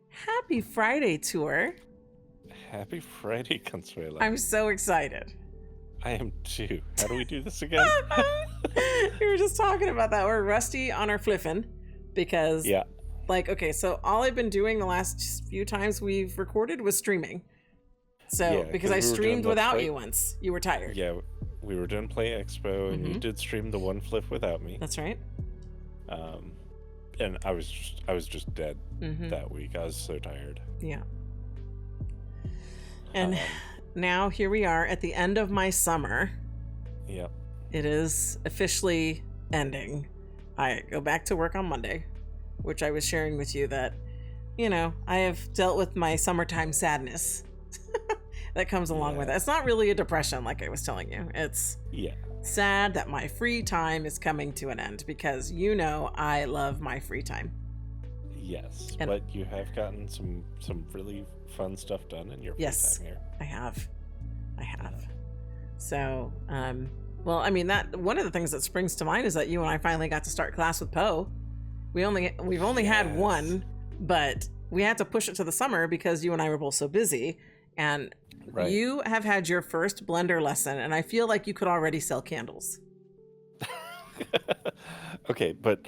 Happy Friday, Tour. Happy Friday, Consuela. I'm so excited. I am too. How do we do this again? We were just talking about that. We're rusty on our fliffing because, okay, so all I've been doing the last few times we've recorded was streaming. So, because I streamed without you once. You were tired. Yeah, we were doing Play Expo, and you did stream the one fliff without me. That's right. And I was just dead that week. I was so tired. Yeah. And now here we are at the end of my summer. Yep. It is officially ending. I go back to work on Monday, which I was sharing with you that, I have dealt with my summertime sadness that comes along with it. It's not really a depression like I was telling you. It's sad that my free time is coming to an end because I love my free time. Yes, but you have gotten some really fun stuff done in your free time here. I have. So, that one of the things that springs to mind is that you and I finally got to start class with Poe. We've only had one, but we had to push it to the summer because you and I were both so busy. And you have had your first blender lesson, and I feel like you could already sell candles. Okay, but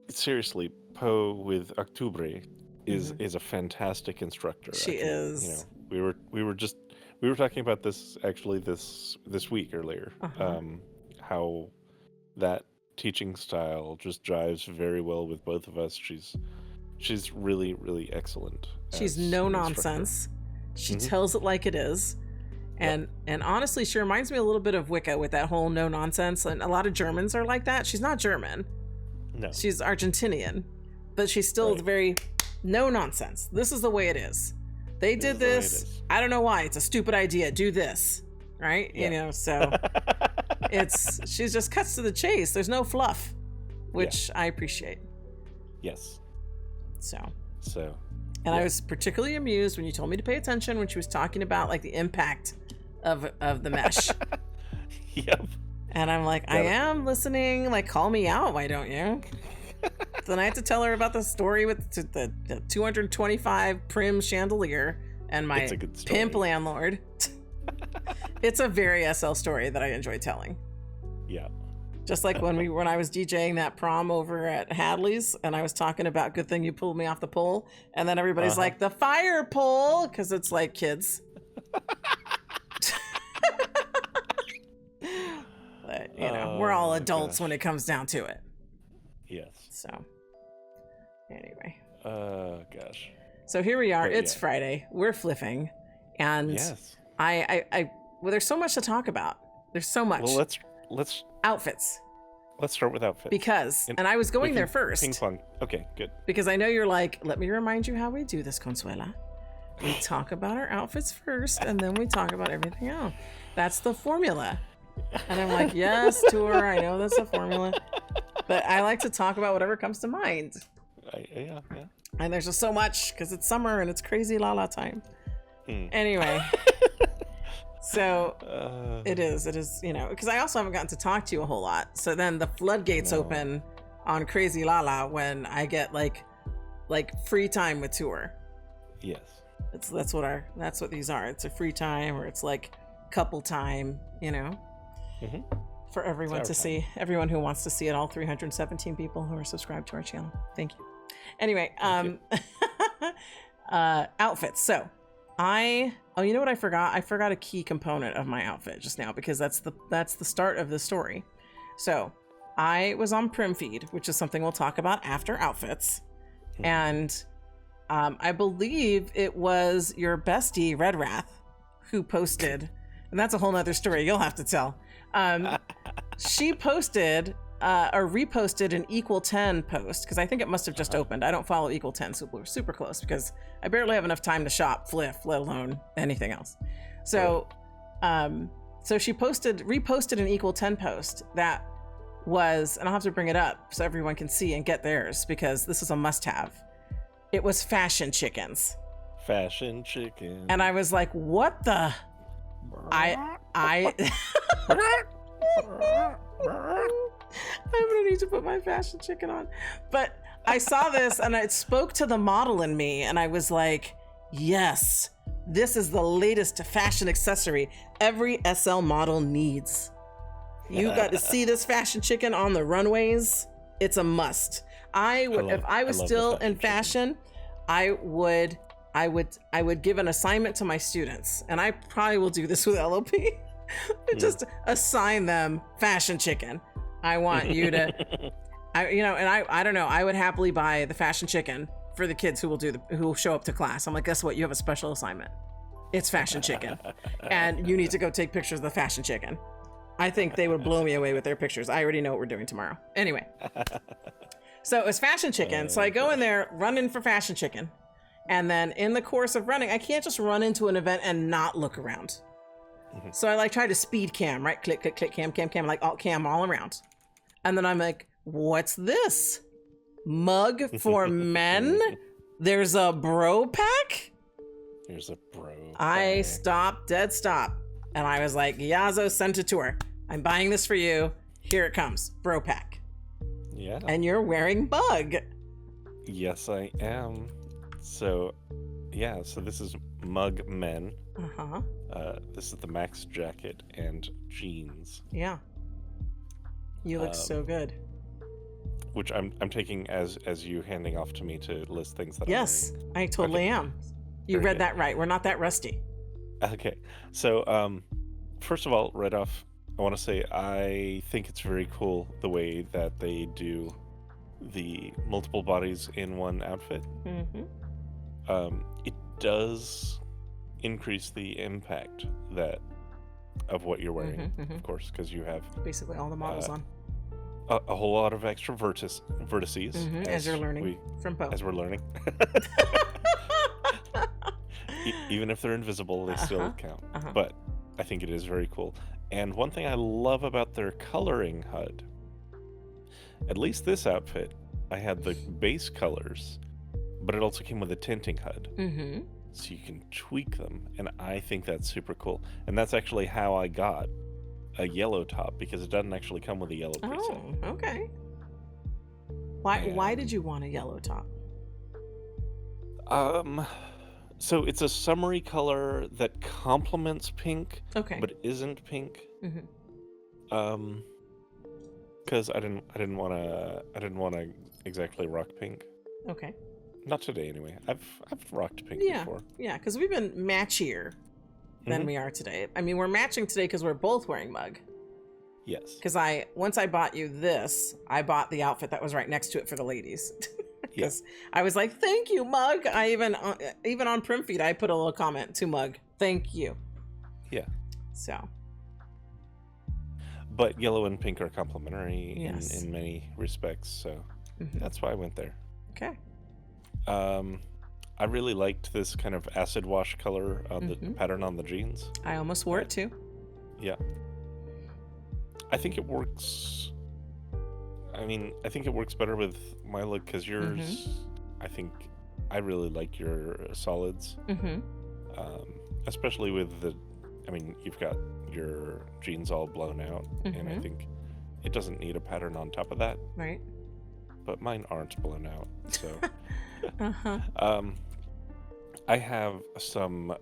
seriously, Poe with Octubre is a fantastic instructor. She is. We were talking about this actually this week earlier. How that teaching style just jives very well with both of us. She's really, really excellent. She's no nonsense. She tells it like it is. And honestly, she reminds me a little bit of Wicca with that whole no nonsense. And a lot of Germans are like that. She's not German. No. She's Argentinian. But she's still very no nonsense. This is the way it is. They did this. I don't know why. It's a stupid idea. Do this. Right? Yeah. So she just cuts to the chase. There's no fluff, which I appreciate. Yes. So. And I was particularly amused when you told me to pay attention when she was talking about like the impact of the mesh. Yep. And I'm like, I am listening. Like, call me out. Why don't you? Then I had to tell her about the story with the 225 prim chandelier and my pimp landlord. It's a very SL story that I enjoy telling. Yeah. Just like when I was DJing that prom over at Hadley's and I was talking about good thing you pulled me off the pole, and then everybody's like, the fire pole, because it's like kids. But we're all adults when it comes down to it. Yes. So anyway. Gosh. So here we are. It's Friday. We're fliffing, and I there's so much to talk about. There's so much. Well, let's outfits. Let's start with outfits. Because, and I was going there first. Ping pong. Okay, good. Because I know you're like, let me remind you how we do this, Consuela. We talk about our outfits first, and then we talk about everything else. That's the formula. And I'm like, yes, Tour, I know that's a formula. But I like to talk about whatever comes to mind. Yeah. And there's just so much, because it's summer and it's crazy la-la time. Anyway. So it is, because I also haven't gotten to talk to you a whole lot. So then the floodgates open on Crazy Lala when I get like free time with Tour. Yes. That's what these are. It's a free time, or it's like couple time, for everyone to see, everyone who wants to see it, all 317 people who are subscribed to our channel. Thank you. Anyway, outfits. So you know what I forgot? I forgot a key component of my outfit just now, because that's the start of the story. So I was on PrimFeed, which is something we'll talk about after outfits. And I believe it was your bestie, Red Wrath, who posted, and that's a whole nother story you'll have to tell. She posted or reposted an Equal 10 post, because I think it must have just opened. I don't follow Equal 10, so we're super close because I barely have enough time to shop Fliff, let alone anything else. So, so she reposted an Equal 10 post that was, and I'll have to bring it up so everyone can see and get theirs, because this is a must-have. It was fashion chickens. Fashion chicken. And I was like, what the? I I'm gonna need to put my fashion chicken on. But I saw this and it spoke to the model in me, and I was like, yes, this is the latest fashion accessory every SL model needs. You got to see this fashion chicken on the runways. It's a must. If I was still in fashion, I would give an assignment to my students, and I probably will do this with LOP. Just assign them fashion chicken. I want you to, I don't know. I would happily buy the fashion chicken for the kids who will show up to class. I'm like, guess what? You have a special assignment. It's fashion chicken, and you need to go take pictures of the fashion chicken. I think they would blow me away with their pictures. I already know what we're doing tomorrow. Anyway, so it's fashion chicken. So I go in there, run in for fashion chicken, and then in the course of running, I can't just run into an event and not look around. So I try to speed cam, right? Click, click, click, cam, cam, cam, like all cam all around. And then I'm like, what's this? Mug for men? There's a bro pack? There's a bro pack. I stopped, dead stop. And I was like, Yazo sent it to her. I'm buying this for you. Here it comes, bro pack. Yeah. And you're wearing bug. Yes, I am. So, yeah, so this is Mug Men. Uh-huh. This is the Max jacket and jeans. Yeah. You look so good. Which I'm taking as you handing off to me to list things that yes, I'm wearing. I totally am. You read that right. We're not that rusty. Okay. So, first of all, right off, I want to say I think it's very cool the way that they do the multiple bodies in one outfit. Mm-hmm. It does increase the impact of what you're wearing, of course, because you have basically all the models on. A whole lot of extra vertices. As you're learning from both. As we're learning. Even if they're invisible, they still count. But I think it is very cool. And one thing I love about their coloring HUD, at least this outfit, I had the base colors, but it also came with a tinting HUD. So you can tweak them, and I think that's super cool. And that's actually how I got a yellow top, because it doesn't actually come with a yellow preset. Oh, okay. Why did you want a yellow top? So it's a summery color that complements pink, but isn't pink. Because I didn't want to exactly rock pink. Okay. Not today, anyway. I've rocked pink before. Yeah, because we've been matchier than we are today. I mean, we're matching today because we're both wearing mug. Yes. Because once I bought you this, I bought the outfit that was right next to it for the ladies. Because I was like, thank you, mug. I even on Prim Feed, I put a little comment to mug. Thank you. Yeah. So. But yellow and pink are complementary in many respects, so that's why I went there. Okay. I really liked this kind of acid wash color on the pattern on the jeans. I almost wore it too. Yeah. I think it works. I mean, I think it works better with my look because yours, I think I really like your solids. Especially with you've got your jeans all blown out, and I think it doesn't need a pattern on top of that. Right. But mine aren't blown out, so. I have some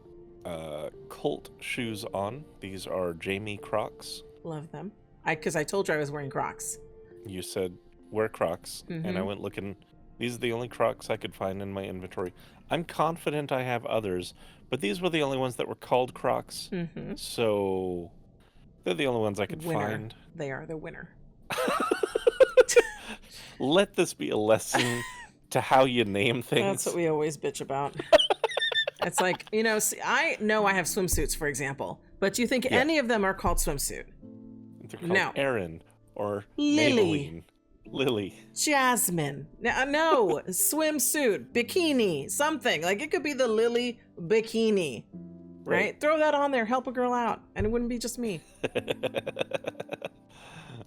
Colt shoes on. These are Jamie Crocs. Love them. Because I told you I was wearing Crocs. You said wear Crocs, and I went looking. These are the only Crocs I could find in my inventory. I'm confident I have others, but these were the only ones that were called Crocs. So they're the only ones I could find. They are the winner. Let this be a lesson to how you name things. That's what we always bitch about. It's like, see, I know I have swimsuits, for example, but do you think any of them are called swimsuit? They're called Erin or Lily. Lily. Jasmine. No, swimsuit, bikini, something. Like it could be the Lily bikini, right? Throw that on there, help a girl out, and it wouldn't be just me.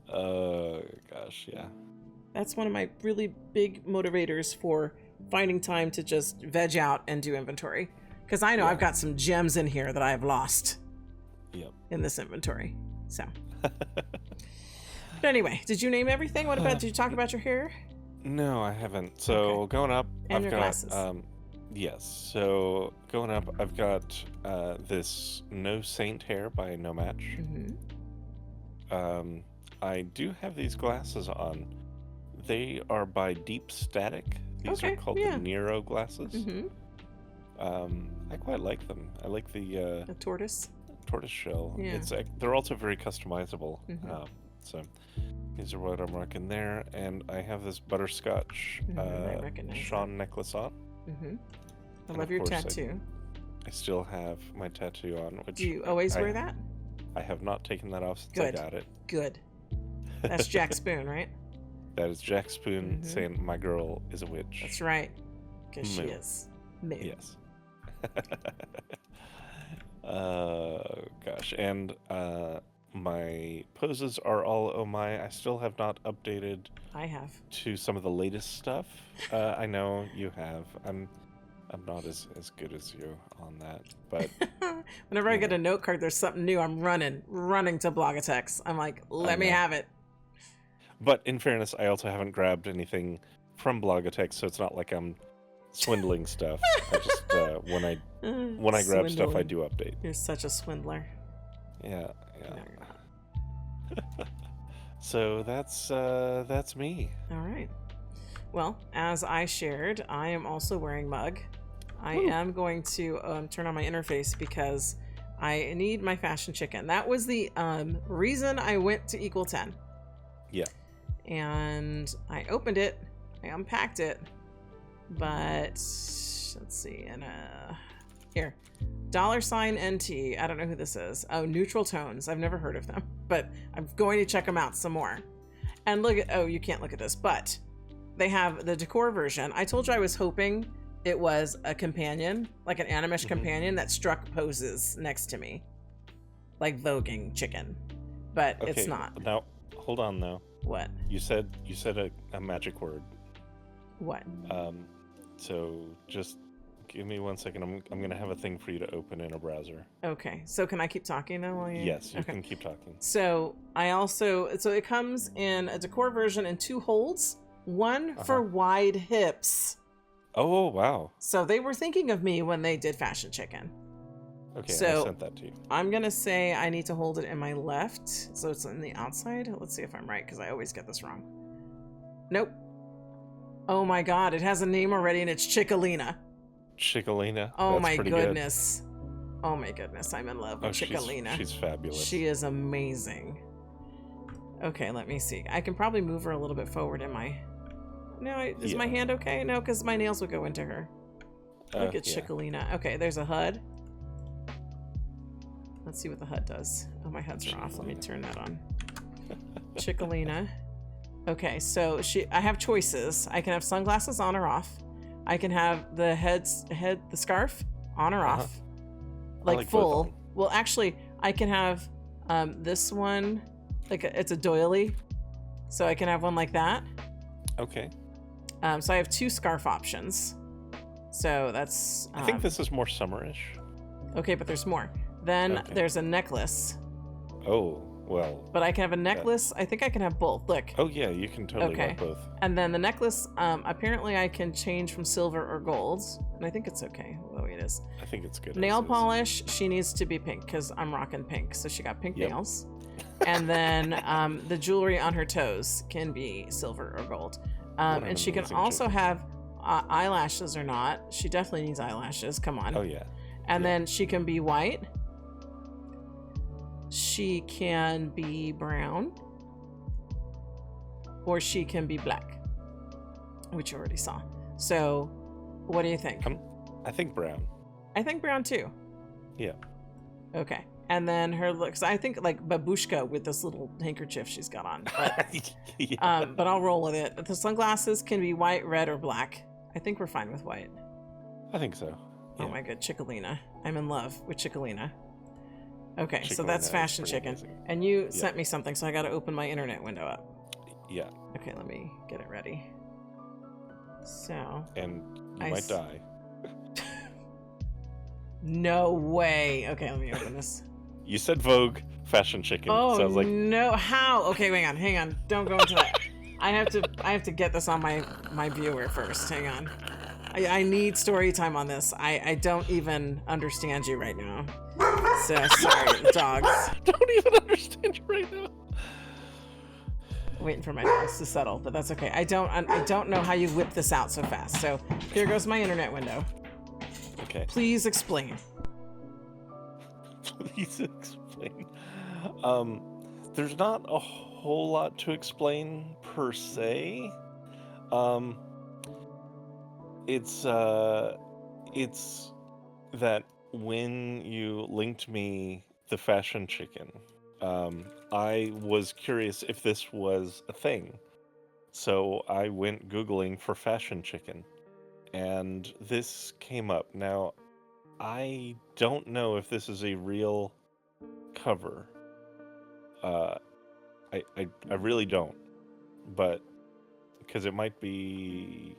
Gosh, yeah. That's one of my really big motivators for finding time to just veg out and do inventory. Because I know I've got some gems in here that I've lost in this inventory. So. But anyway, did you name everything? What about, did you talk about your hair? No, I haven't. So going up, And I've your got glasses. yes. So going up, I've got this No Saint hair by No Match. Mm-hmm. I do have these glasses on. They are by Deep Static. These are called the Nero glasses. Mm-hmm. I quite like them. I like the tortoise shell. Yeah. They're also very customizable. Mm-hmm. So these are what I'm rocking there, and I have this Butterscotch Sean necklace on. Mm-hmm. I love your tattoo. I still have my tattoo on. Which do you always wear that? I have not taken that off since I got it. Good. That's Jack Spoon, right? That is Jack Spoon saying my girl is a witch. That's right, because she is. Moo. Yes. Gosh, and my poses are all oh my. I still have not updated. I have to some of the latest stuff. I know you have. I'm not as good as you on that, but whenever I get a note card, there's something new. I'm running to Blogotex. I'm like, let me have it. But in fairness, I also haven't grabbed anything from Blogotex, so it's not like I'm swindling stuff. I just when I grab stuff, I do update. You're such a swindler. Yeah. No, you're not. So that's me. All right. Well, as I shared, I am also wearing mug. I am going to turn on my interface because I need my fashion chicken. That was the reason I went to Equal 10. Yeah. And I opened it, I unpacked it, but let's see, and here, $NT. I don't know who this is. Oh, Neutral Tones. I've never heard of them, but I'm going to check them out some more. And look at, oh, you can't look at this, but they have the decor version. I told you I was hoping it was a companion, like an Animesh companion that struck poses next to me, like voguing chicken, but it's not. Now, hold on though. What? You said a magic word. What? So just give me 1 second. I'm gonna have a thing for you to open in a browser. Okay. So can I keep talking though while you? Yes, you can keep talking. So it comes in a decor version in 2 holds, one for wide hips. Oh wow. So they were thinking of me when they did Fashion Chicken. Okay, so I sent that to you. I'm gonna say I need to hold it in my left, so it's on the outside. Let's see if I'm right, because I always get this wrong. Nope. Oh my god, it has a name already, and it's Chickalina. Chickalina? Oh, that's my pretty goodness. Good. Oh my goodness, I'm in love with Chickalina. She's fabulous. She is amazing. Okay, let me see. I can probably move her a little bit forward in my... No, is my hand okay? No, because my nails would go into her. Look at Chickalina. Okay, there's a HUD. Let's see what the HUD does. Oh, my HUDs are off. Let me turn that on. Chickalina. Okay, so I have choices. I can have sunglasses on or off. I can have the the scarf on or off. Like full. Well, actually, I can have this one, like it's a doily. So I can have one like that. Okay. So I have 2 scarf options. So that's... I think this is more summerish. Okay, but there's more. Then there's a necklace. Oh, well. But I can have a necklace. I think I can have both. Look. Oh, yeah, you can totally have both. And then the necklace, apparently I can change from silver or gold. And I think it's okay the way it is. I think it's good. Nail polish, she needs to be pink because I'm rocking pink. So she got pink nails. And then the jewelry on her toes can be silver or gold. And she can also have eyelashes or not. She definitely needs eyelashes. Come on. Oh, yeah. And then she can be white. She can be brown. Or she can be black, which you already saw. So, what do you think? I think brown. I think brown too. Yeah. Okay. And then her looks, I think like babushka with this little handkerchief she's got on. But, but I'll roll with it. The sunglasses can be white, red, or black. I think we're fine with white. I think so. Yeah. Oh my god, Chickalina. I'm in love with Chickalina. Okay, Chickalina, so that's Fashion Chicken. Amazing. And you sent me something, so I got to open my internet window up. Yeah. Okay, let me get it ready. So. And you might die. No way. Okay, let me open this. You said Vogue fashion chicken. Oh, so I was like, no. How? Okay, hang on. Don't go into that. I have to get this on my viewer first. Hang on. I need story time on this. I don't even understand you right now. So sorry, dogs. Don't even understand you right now. Waiting for my dogs to settle, but that's okay. I don't know how you whip this out so fast. So here goes my internet window. Okay. Please explain. Please explain. There's not a whole lot to explain per se. It's that when you linked me the fashion chicken, I was curious if this was a thing. So I went Googling for fashion chicken, and this came up. Now, I don't know if this is a real cover. I really don't, but because it might be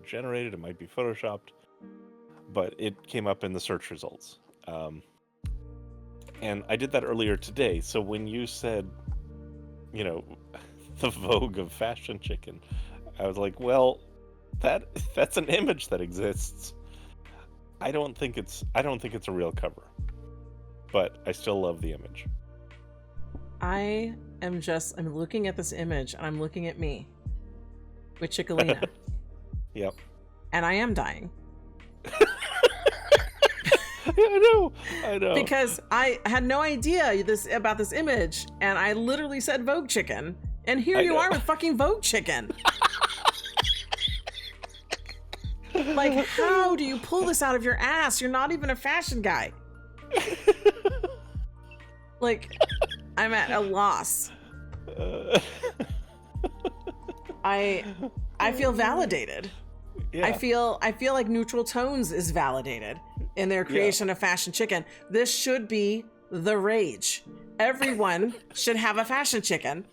generated, it might be photoshopped, but it came up in the search results. And I did that earlier today. So when you said, the Vogue of fashion chicken, I was like, well, that's an image that exists. I don't think it's a real cover, but I still love the image. I'm looking at this image and I'm looking at me with Chickalina. Yep. And I am dying. I know. Because I had no idea about this image, and I literally said Vogue chicken, and here you are with fucking Vogue chicken. Like, how do you pull this out of your ass? You're not even a fashion guy. Like, I'm at a loss. I feel validated. Yeah. I feel like Neutral Tones is validated in their creation of fashion chicken. This should be the rage. Everyone should have a fashion chicken.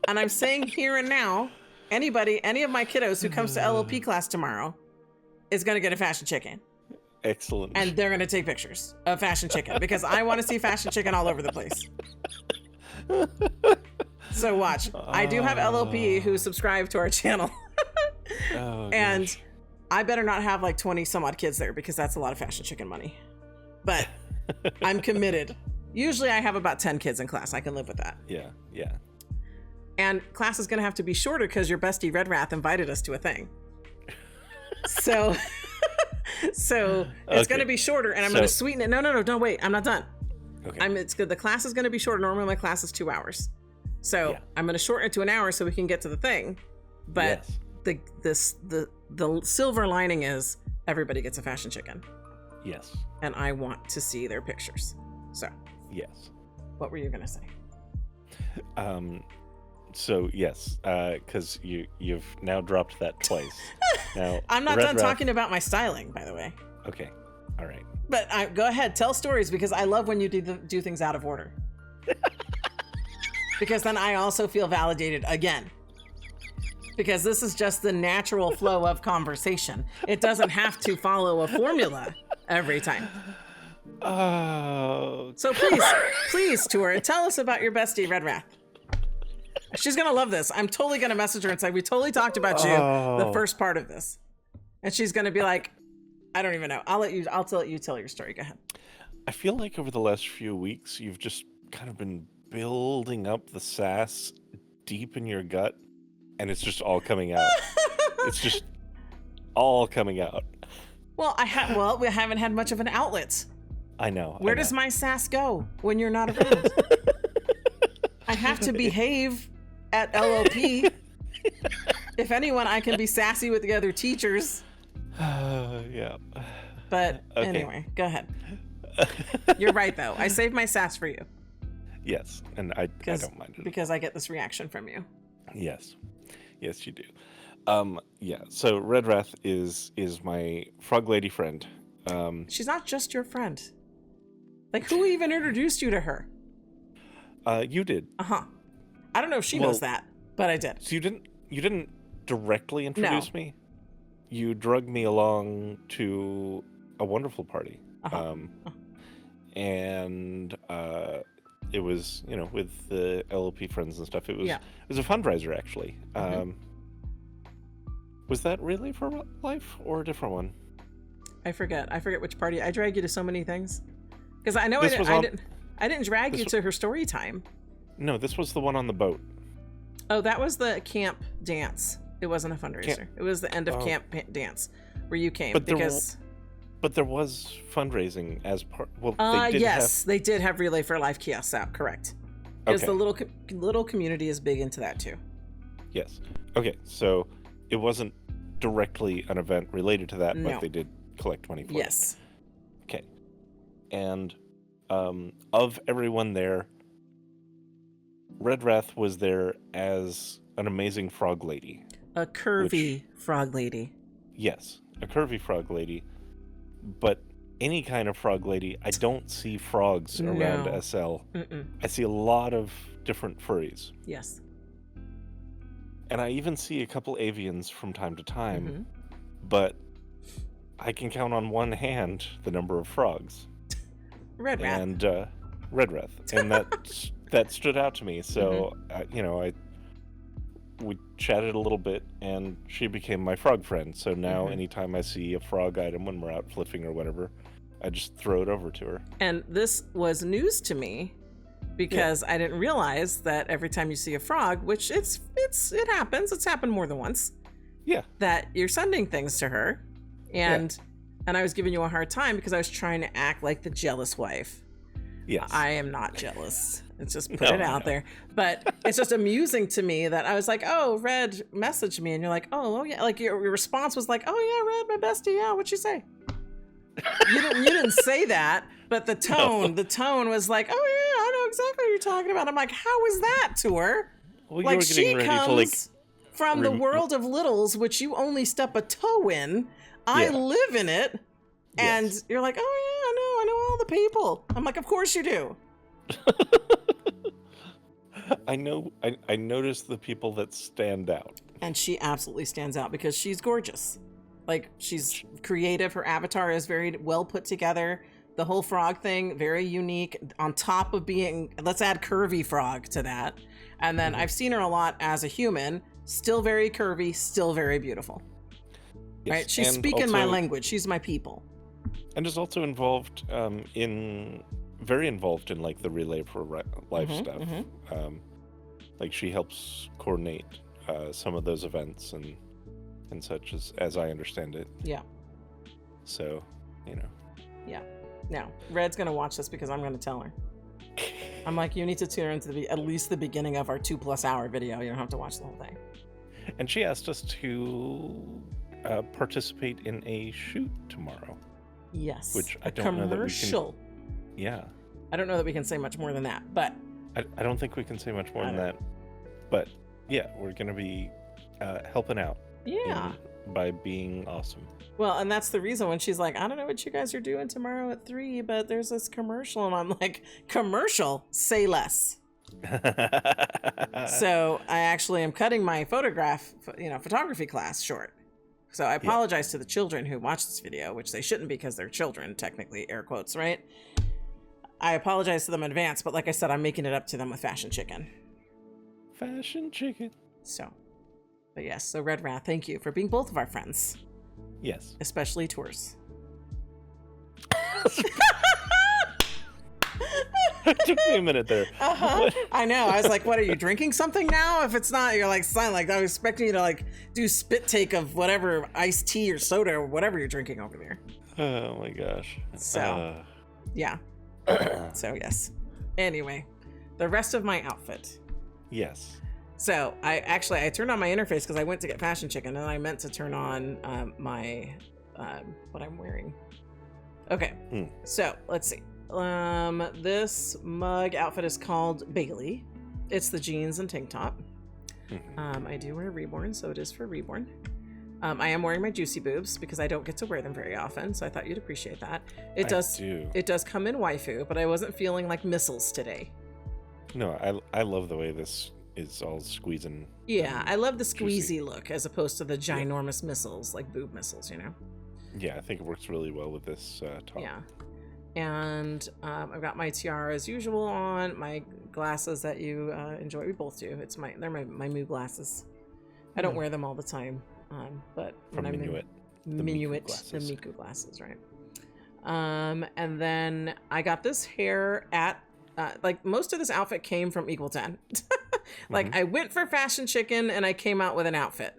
And I'm saying here and now, any of my kiddos who comes to LLP class tomorrow is going to get a fashion chicken. Excellent. And they're going to take pictures of fashion chicken because I want to see fashion chicken all over the place. So watch. I do have LLP who subscribe to our channel. And gosh. I better not have like 20 some odd kids there because that's a lot of fashion chicken money. But I'm committed. Usually I have about 10 kids in class. I can live with that. Yeah. And class is going to have to be shorter because your bestie Red Wrath invited us to a thing. So it's going to be shorter, and I'm going to sweeten it. No, don't wait. I'm not done. Okay. It's good. The class is going to be shorter. Normally my class is 2 hours. So I'm going to shorten it to an hour so we can get to the thing. But the silver lining is everybody gets a fashion chicken. Yes. And I want to see their pictures. So. Yes. What were you going to say? So yes, because you've now dropped that twice. Now I'm not done talking about my styling, by the way. Okay. All right. But go ahead, tell stories because I love when you do things out of order. Because then I also feel validated again. Because this is just the natural flow of conversation. It doesn't have to follow a formula every time. Oh. So please, Tori, tell us about your bestie, Red Wrath. She's gonna love this. I'm totally gonna message her and say, we totally talked about you, the first part of this. And she's gonna be like, I don't even know. I'll let you tell your story. Go ahead. I feel like over the last few weeks, you've just kind of been building up the sass deep in your gut, and it's just all coming out. It's just all coming out. Well, we haven't had much of an outlet. I know. Where does my sass go when you're not around? I have to behave at LOP. If anyone, I can be sassy with the other teachers. Yeah. But anyway, go ahead. You're right, though. I saved my sass for you. Yes, and I don't mind it. Because I get this reaction from you. Yes. Yes, you do. Yeah, so Red Wrath is my frog lady friend. She's not just your friend. Like, who even introduced you to her? You did. Uh-huh. I don't know if she knows that, but I did. So you didn't directly introduce me? You drugged me along to a wonderful party. and it was, you know, with the LLP friends and stuff. It was Yeah. it was a fundraiser actually. Was that Relay for Life or a different one? I forget which party. I drag you to so many things because I know This I was on- didn't drag you to her story time. No, this was the one on the boat. Oh, that was the camp dance. It wasn't a fundraiser. It was the end of camp dance where you came. But there was fundraising as part. Well, they did have Relay for Life kiosks out. Correct. Because the little community is big into that too. Yes. Okay. So it wasn't directly an event related to that, but they did collect money for it. Yes. Okay. And of everyone there, Red Wrath was there as an amazing frog lady. A curvy frog lady. Yes, a curvy frog lady. But any kind of frog lady, I don't see frogs around SL. I see a lot of different furries. Yes. And I even see a couple avians from time to time, but I can count on one hand the number of frogs. Red Wrath. And Red Wrath. And that stood out to me. So, we chatted a little bit, and she became my frog friend. So now anytime I see a frog item when we're out FLFing or whatever, I just throw it over to her. And this was news to me because I didn't realize that every time you see a frog, which it happens, it's happened more than once. Yeah. That you're sending things to her. And I was giving you a hard time because I was trying to act like the jealous wife. Yes. I am not jealous. Let's just put it out there. But it's just amusing to me that I was like, oh, Red messaged me. And you're like, oh yeah. Like your response was like, oh yeah, Red, my bestie. Yeah, what'd she say? You didn't say that. But the tone was like, oh yeah, I know exactly what you're talking about. I'm like, how is that to her? Well, like she comes to, from the world of littles, which you only step a toe in. I live in it. And you're like, oh yeah, I know all the people. I'm like, of course you do. I know. I notice the people that stand out. And she absolutely stands out because she's gorgeous. Like, she's creative. Her avatar is very well put together. The whole frog thing, very unique. On top of being, let's add curvy frog to that. And then I've seen her a lot as a human. Still very curvy, still very beautiful. Yes. Right? She's speaking my language. She's my people. And is also involved very involved in like the Relay for Life stuff. Like she helps coordinate some of those events and such as I understand it. Yeah. So, you know. Yeah. Now, Red's gonna watch this because I'm gonna tell her. I'm like, you need to tune her into at least the beginning of our 2+ hour video. You don't have to watch the whole thing. And she asked us to participate in a shoot tomorrow. Yes. Which I don't know that we can. Yeah. I don't know that we can say much more than that, but I don't think we can say much more than that. But yeah, we're gonna be helping out. Yeah. By being awesome. Well, and that's the reason when she's like, I don't know what you guys are doing tomorrow at 3, but there's this commercial, and I'm like, commercial? Say less. So I actually am cutting my photography class short. So I apologize to the children who watch this video, which they shouldn't because they're children, technically, air quotes, right? I apologize to them in advance, but like I said, I'm making it up to them with Fashion Chicken. Fashion Chicken. So, but yes, so Red Wrath, thank you for being both of our friends. Yes. Especially tours. It took me a minute there. I know. I was like, what, are you drinking something now? If it's not, you're like silent. Like, I was expecting you to like do spit take of whatever iced tea or soda or whatever you're drinking over there. Oh my gosh. So, yeah. So, yes. Anyway, the rest of my outfit. Yes. So, I turned on my interface because I went to get Fashion Chicken and I meant to turn on my, what I'm wearing. Okay. So, let's see. This mug outfit is called Bailey. It's the jeans and tank top. I do wear Reborn, so it is for Reborn. I am wearing my Juicy Boobs because I don't get to wear them very often, so I thought you'd appreciate that. It does come in waifu, but I wasn't feeling like missiles today. No, I love the way this is all squeezing. Yeah, I love the squeezy look as opposed to the ginormous missiles, like boob missiles, you know? Yeah, I think it works really well with this top. Yeah. And I've got my tiara as usual on, my glasses that you enjoy. We both do. They're my Moo glasses. I don't wear them all the time, but when I'm in Minuet, the Miku glasses, right? And then I got this hair at like most of this outfit came from Equal 10. Like I went for Fashion Chicken and I came out with an outfit,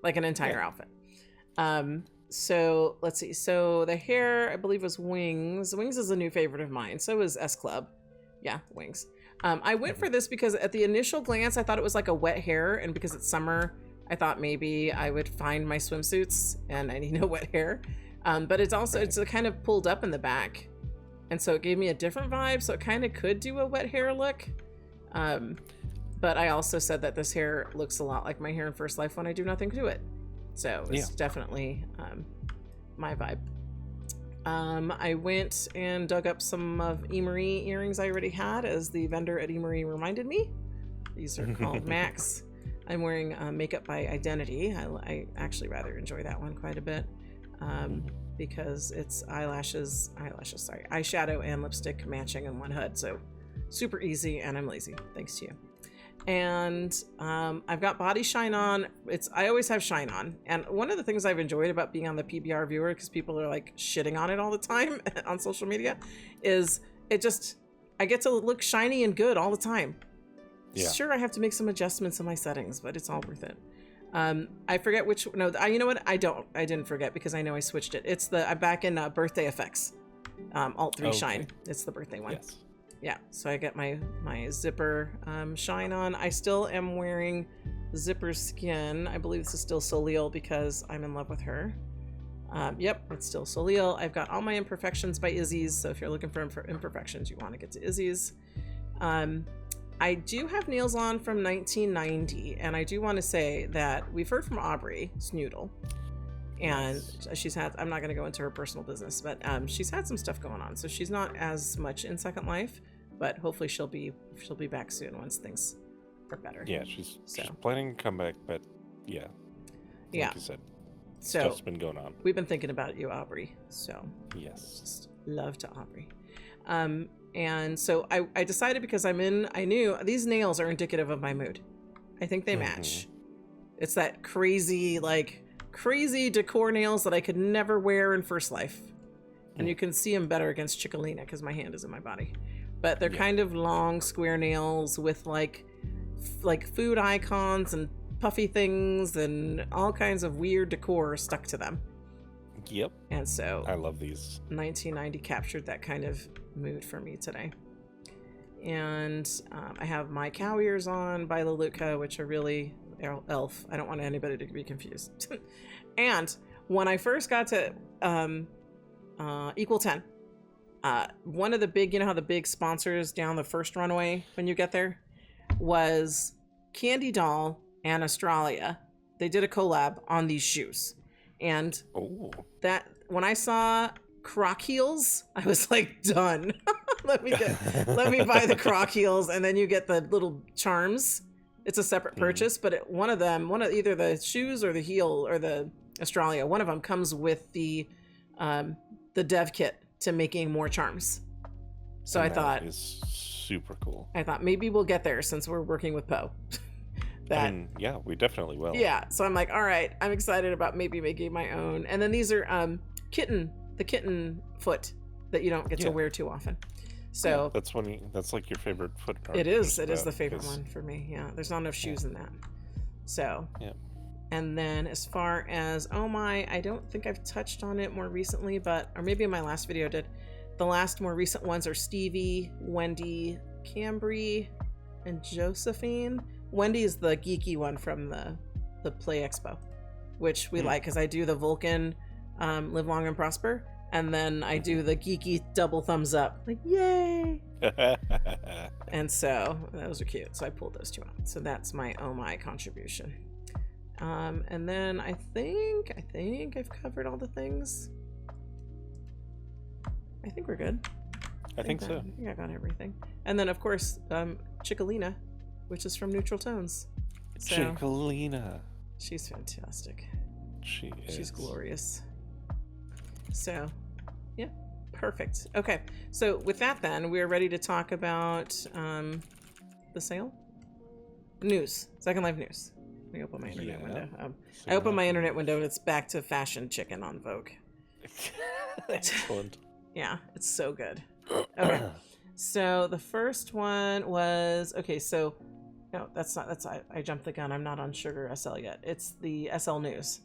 like an entire outfit. So let's see. So the hair, I believe, was Wings. Wings is a new favorite of mine. So is S Club. Yeah, Wings. I went for this because at the initial glance, I thought it was like a wet hair. And because it's summer, I thought maybe I would find my swimsuits and I need no wet hair. But it's also, it's kind of pulled up in the back. And so it gave me a different vibe. So it kind of could do a wet hair look. But I also said that this hair looks a lot like my hair in First Life when I do nothing to it. So it's definitely my vibe. I went and dug up some of Emery earrings I already had, as the vendor at Emery reminded me. These are called Max. I'm wearing Makeup by Identity. I actually rather enjoy that one quite a bit because it's eyeshadow and lipstick matching in one hood. So super easy, and I'm lazy, thanks to you. And I've got body shine on. I always have shine on. And one of the things I've enjoyed about being on the PBR viewer, because people are like shitting on it all the time on social media, is I get to look shiny and good all the time. Yeah. Sure, I have to make some adjustments in my settings, but it's all worth it. I forget which, you know what? I didn't forget because I know I switched it. I'm back in birthday effects, Alt 3 Shine. It's the birthday one. Yes. Yeah, so I get my zipper shine on. I still am wearing zipper skin. I believe this is still Soleil because I'm in love with her. Yep, it's still Soleil. I've got all my imperfections by Izzy's, so if you're looking for imperfections, you want to get to Izzy's. I do have nails on from 1990, and I do want to say that we've heard from Aubrey Snoodle, and she's had, I'm not going to go into her personal business, but she's had some stuff going on, so she's not as much in Second Life, but hopefully she'll be back soon once things are better. Yeah, she's planning to come back, but like you said, stuff's been going on. We've been thinking about you, Aubrey, so just love to Aubrey. And so I decided, because I knew these nails are indicative of my mood. I think they match. It's that crazy decor nails that I could never wear in First Life. And you can see them better against Chickalina because my hand is in my body. But they're kind of long square nails with like food icons and puffy things and all kinds of weird decor stuck to them. Yep. And so I love these. 1990 captured that kind of mood for me today. And I have my cow ears on by Lelutka, which are really elf. I don't want anybody to be confused. And when I first got to Equal 10, one of the big, you know how the big sponsors down the first runway when you get there was Candy Doll and Australia. They did a collab on these shoes. And that when I saw Croc heels, I was like, done. let me buy the Croc heels, and then you get the little charms. It's a separate purchase, but one of either the shoes or the heel or the Australia, one of them comes with the dev kit to making more charms. So I thought is super cool. I thought maybe we'll get there since we're working with Poe. Yeah, we definitely will. Yeah, so I'm like, all right, I'm excited about maybe making my own. And then these are the kitten foot that you don't get to wear too often. So that's like your favorite foot part. It is the favorite one for me. Yeah, there's not enough shoes in that. So and then as far as I don't think I've touched on it more recently, or maybe in my last video I did. The last more recent ones are Stevie, Wendy, Cambry, and Josephine. Wendy is the geeky one from the Play Expo, which we like because I do the Vulcan Live Long and Prosper, and then I do the geeky double thumbs up, like yay. And so those are cute, so I pulled those two out. So that's my contribution. And then I think I've covered all the things. I think we're good. I think so. I think I got everything. And then of course Chickalina, which is from Neutral Tones. So, Chickalina. She's fantastic. She's glorious. So, yeah. Perfect. Okay, so with that then, we're ready to talk about the sale? News. Second Life news. Let me open my internet window. I opened my internet window and it's back to Fashion Chicken on Vogue. Excellent. Yeah, it's so good. Okay, so the first one was, okay, so, no, that's not, I jumped the gun. I'm not on Sugar SL yet. It's the SL News.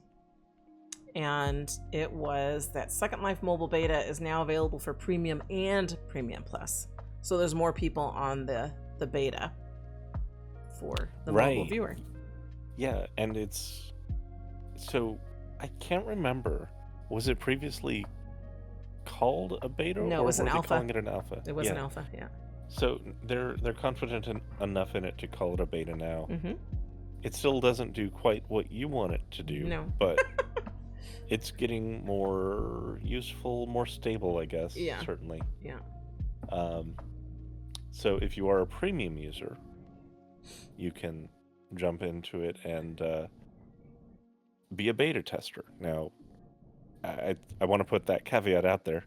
And it was that Second Life mobile beta is now available for Premium and Premium Plus. So there's more people on the beta for the mobile viewer. Yeah, and it's... So, I can't remember. Was it previously called a beta? No, it was an alpha. Calling it an alpha? It was an alpha, yeah. So they're confident enough in it to call it a beta now. Mm-hmm. It still doesn't do quite what you want it to do. No. But it's getting more useful, more stable, I guess. Yeah. Certainly. Yeah. So if you are a premium user, you can jump into it and be a beta tester. Now, I want to put that caveat out there.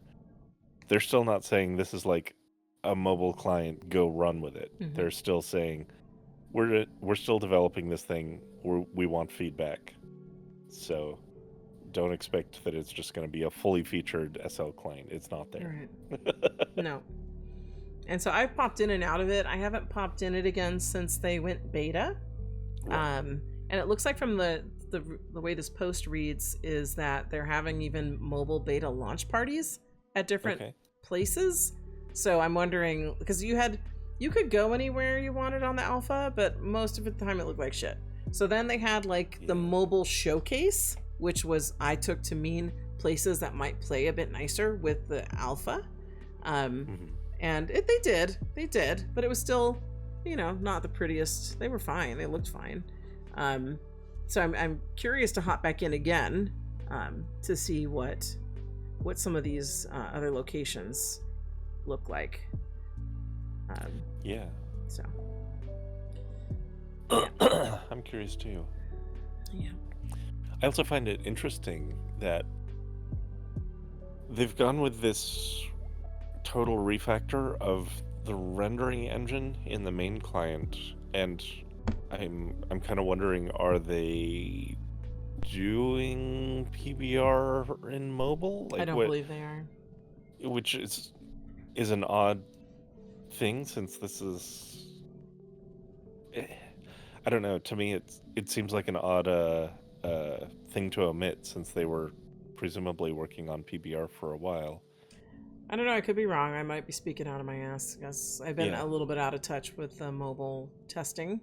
They're still not saying this is like a mobile client, go run with it. Mm-hmm. They're still saying we're still developing this thing. We want feedback. So don't expect that it's just going to be a fully featured SL client. It's not there. Right. No. And so I've popped in and out of it. I haven't popped in it again since they went beta. Right. And it looks like from the way this post reads is that they're having even mobile beta launch parties at different places. So I'm wondering, because you could go anywhere you wanted on the alpha, but most of the time it looked like shit. So then they had like the mobile showcase, which I took to mean places that might play a bit nicer with the alpha. And they did, but it was still, not the prettiest. They were fine. They looked fine. So I'm curious to hop back in again to see what some of these other locations look like. So. Yeah. I'm curious too. Yeah. I also find it interesting that they've gone with this total refactor of the rendering engine in the main client, and I'm kind of wondering, are they doing PBR in mobile? I don't believe they are. Which is an odd thing, since this is, I don't know, to me it seems like an odd thing to omit, since they were presumably working on PBR for a while. I don't know, I could be wrong. I might be speaking out of my ass, because I've been a little bit out of touch with the mobile testing.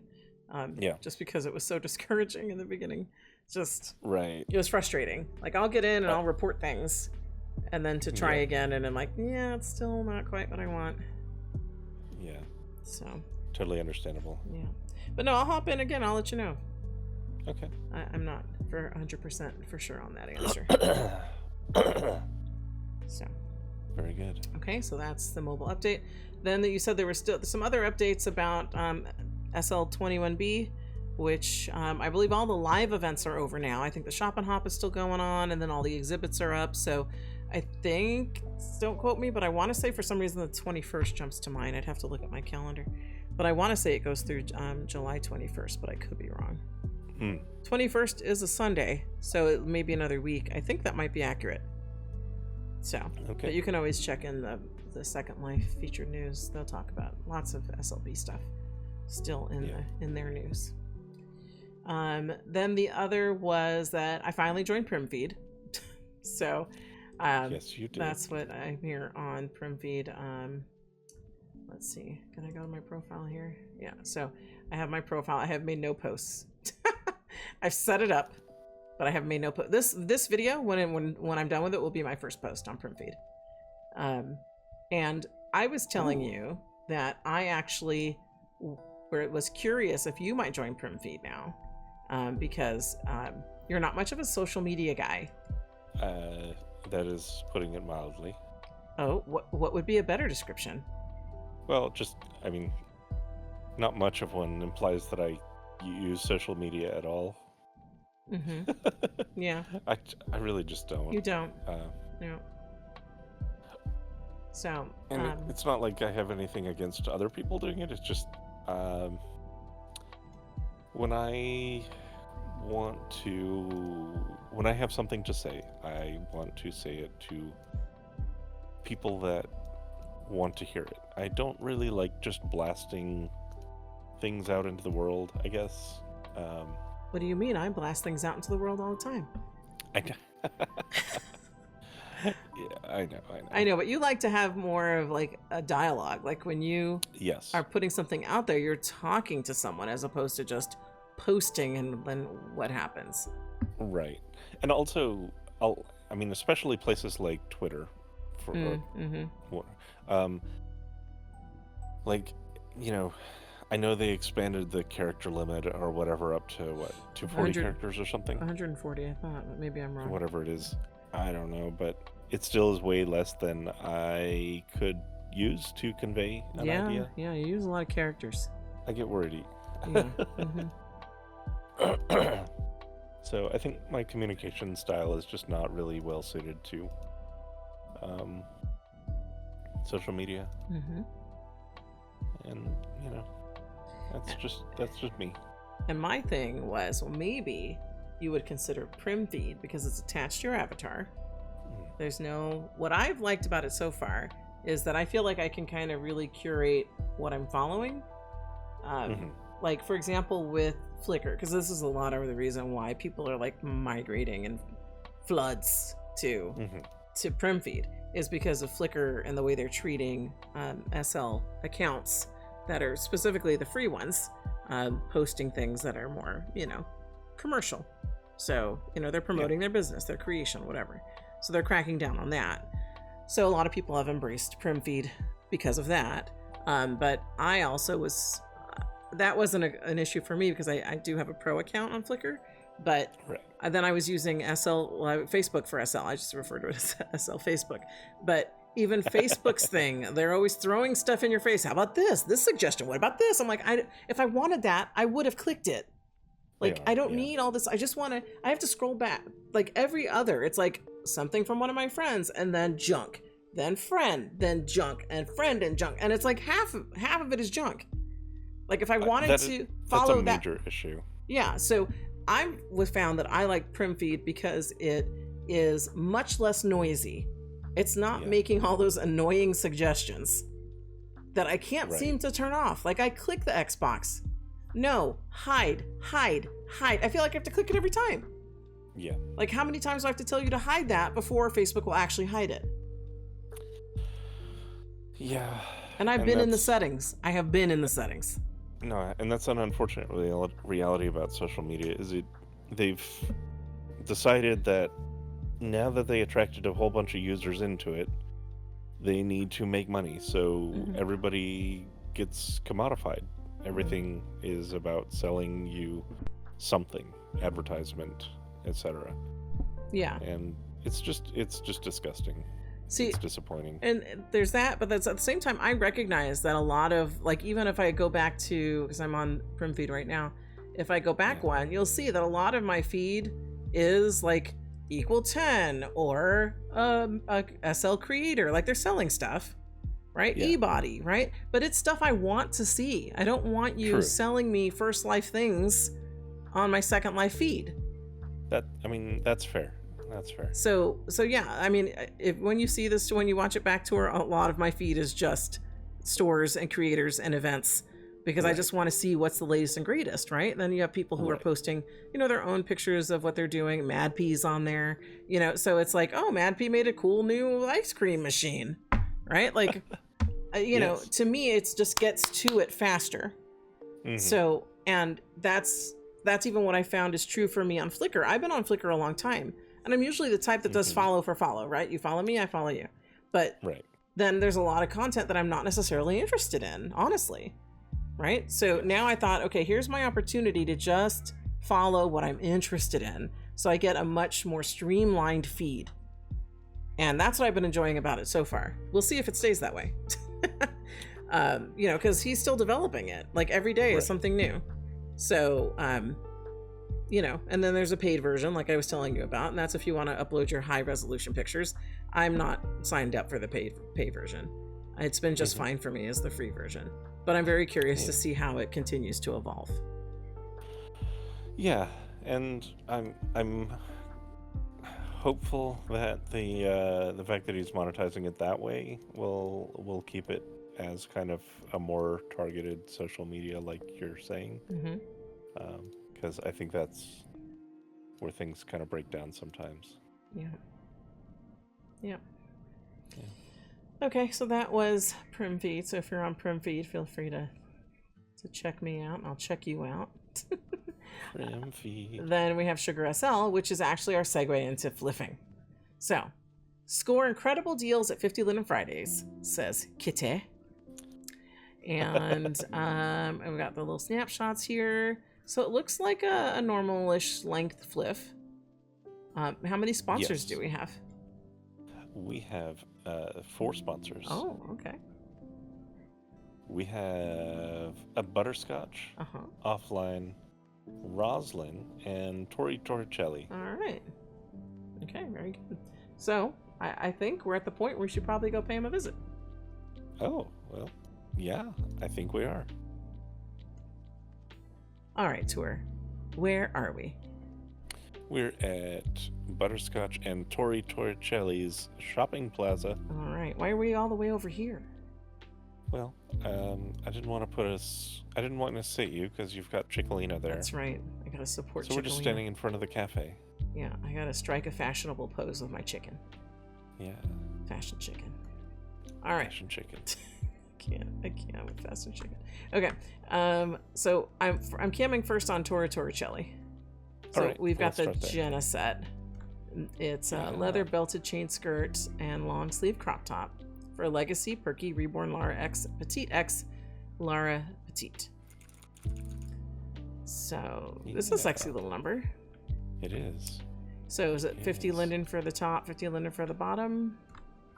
Just because it was so discouraging in the beginning. Just it was frustrating. Like, I'll get in and I'll report things, and then to try again, and I'm like, it's still not quite what I want. Yeah. So totally understandable. Yeah, but no, I'll hop in again. I'll let you know. Okay. I'm not for 100% for sure on that answer. So. Very good. Okay, so that's the mobile update. Then you said there were still some other updates about SL21B, which I believe all the live events are over now. I think the Shop and Hop is still going on, and then all the exhibits are up. So I think, don't quote me, but I want to say for some reason the 21st jumps to mind. I'd have to look at my calendar. But I want to say it goes through July 21st, but I could be wrong. 21st is a Sunday, so it may be another week. I think that might be accurate. So, but you can always check in the Second Life featured news. They'll talk about lots of SLB stuff still in their news. Then the other was that I finally joined PrimFeed. So, yes, you did. That's what I'm here on PrimFeed. Let's see. Can I go to my profile here? Yeah. So I have my profile. I have made no posts. I've set it up, but I have made no post. This video, when I'm done with it, will be my first post on PrimFeed. And I was telling you that I actually was curious if you might join PrimFeed now, because you're not much of a social media guy. That is putting it mildly. Oh, what would be a better description? Well, not much of one implies that I use social media at all. Mm-hmm. Yeah. I really just don't. You don't. No. So, And it's not like I have anything against other people doing it. It's just when I have something to say, I want to say it to people that want to hear it. I don't really like just blasting things out into the world, I guess. What do you mean? I blast things out into the world all the time. Yeah, I know. I know, but you like to have more of like a dialogue. Like when you are putting something out there, you're talking to someone as opposed to just posting and then what happens. Right. And also, especially places like Twitter. I know they expanded the character limit or whatever up to, 240 characters or something? 140, I thought, but maybe I'm wrong. Whatever it is. I don't know, but it still is way less than I could use to convey an idea. Yeah, you use a lot of characters. I get worried. Yeah. So I think my communication style is just not really well suited to social media. And, that's just me. And my thing was, well, maybe you would consider prim feed because it's attached to your avatar. There's what I've liked about it so far is that I feel like I can kind of really curate what I'm following. Like, for example, with Flickr, because this is a lot of the reason why people are like migrating in floods to prim feed is because of Flickr and the way they're treating SL accounts that are specifically the free ones, posting things that are more, commercial. So, they're promoting their business, their creation, whatever. So they're cracking down on that. So a lot of people have embraced prim feed because of that. But I also that wasn't an issue for me because I do have a pro account on Flickr. But then I was using Facebook for SL. I just refer to it as SL Facebook. But even Facebook's thing, they're always throwing stuff in your face. How about this suggestion? What about this? I'm like, if I wanted that, I would have clicked it. Like, I don't need all this. I just want to, I have to scroll back. Like every other, it's like something from one of my friends and then junk, then friend, then junk, and friend and junk. And it's like half of it is junk. Like if I wanted to follow that's a major issue. Yeah. So I found that I like prim feed because it is much less noisy. It's not making all those annoying suggestions that I can't seem to turn off. Like I click the Xbox. No, hide. I feel like I have to click it every time. Yeah. Like how many times do I have to tell you to hide that before Facebook will actually hide it? Yeah. And I've been in the settings. I have been in the settings. No, and that's an unfortunate reality about social media is they've decided that now that they attracted a whole bunch of users into it, they need to make money. So everybody gets commodified. Everything is about selling you something, advertisement, etc. Yeah. And it's just disgusting. See, it's disappointing. And there's that, but that's at the same time, I recognize that a lot of, like, even if I go back to, because I'm on prim feed right now, if I go back one, you'll see that a lot of my feed is like equal 10 or a SL creator, like they're selling stuff. Right? E-body, right? But it's stuff I want to see. I don't want you selling me First Life things on my Second Life feed. That's fair. That's fair. So yeah, I mean, when you see this, when you watch it back tour, a lot of my feed is just stores and creators and events because I just want to see what's the latest and greatest, right? And then you have people who are posting, their own pictures of what they're doing. Mad P's on there, so it's like, oh, Mad P made a cool new ice cream machine, right? Like, to me, it just gets to it faster. So, and that's even what I found is true for me on Flickr. I've been on Flickr a long time. And I'm usually the type that does follow for follow, right? You follow me, I follow you. But then there's a lot of content that I'm not necessarily interested in, honestly. Right? So now I thought, okay, here's my opportunity to just follow what I'm interested in. So I get a much more streamlined feed. And that's what I've been enjoying about it so far. We'll see if it stays that way. Because he's still developing it. Like every day is something new. So, and then there's a paid version like I was telling you about, and that's if you want to upload your high resolution pictures. I'm not signed up for the pay version. It's been just fine for me as the free version. But I'm very curious to see how it continues to evolve. Yeah, and I'm hopeful that the fact that he's monetizing it that way will keep it as kind of a more targeted social media, like you're saying. Because I think that's where things kind of break down sometimes. Yeah. Okay, so that was PrimFeed. So if you're on PrimFeed, feel free to check me out. I'll check you out. PrimFeed. Then we have Sugar SL, which is actually our segue into FLFing. So, score incredible deals at 50 Linen Fridays, says Kitty. And we got the little snapshots here. So it looks like a normal-ish length FLF. How many sponsors do we have? We have 4 sponsors. Oh, okay. We have a Butterscotch, Offline, Roslyn, and Torricelli. All right. Okay, very good. So I think we're at the point where we should probably go pay him a visit. Oh, well, yeah, I think we are. All right, Tour. Where are we? We're at Butterscotch and Torricelli's shopping plaza. All right. Why are we all the way over here? Well, I didn't want to sit you because you've got Chickalina there. That's right. I gotta support Chickalina. So we're just standing in front of the cafe. Yeah, I gotta strike a fashionable pose with my chicken. Yeah. Fashion chicken. All right. Fashion chicken. I can't with fashion chicken. Okay. So I'm camming first on Torricelli. So right, we've got the there. Jenna set. It's a leather belted chain skirt and long sleeve crop top for Legacy Perky Reborn Lara X Petite X Lara Petite. So this is a sexy little number. It is. So is it 50 linden for the top, 50 linden for the bottom?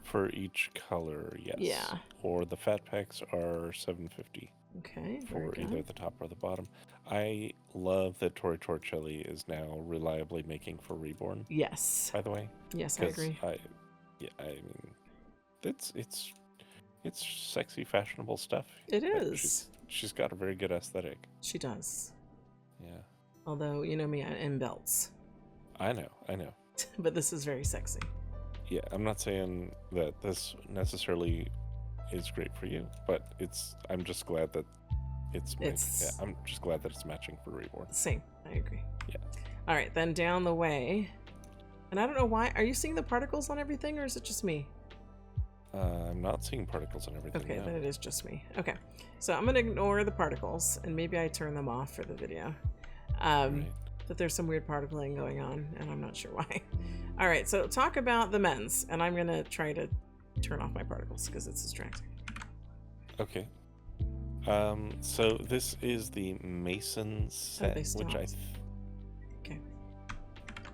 For each color, yes. Yeah. Or the fat packs are $7.50. Okay. For either the top or the bottom. I love that Torricelli is now reliably making for Reborn. Yes. By the way. Yes, I agree. I mean, it's sexy, fashionable stuff. It is. She's got a very good aesthetic. She does. Yeah. Although, you know me, I'm in belts. I know. But this is very sexy. Yeah, I'm not saying that this necessarily is great for you, but I'm just glad that I'm just glad that it's matching for Reborn. Same. I agree. Yeah. All right, then down the way. And I don't know why. Are you seeing the particles on everything, or is it just me? I'm not seeing particles on everything. Okay, no. then it is just me. Okay, so I'm going to ignore the particles, and maybe I turn them off for the video. Right. But there's some weird particling going on, and I'm not sure why. All right, so talk about the men's, and I'm going to try to turn off my particles because it's distracting. Okay. So this is the Mason set, which I... Okay.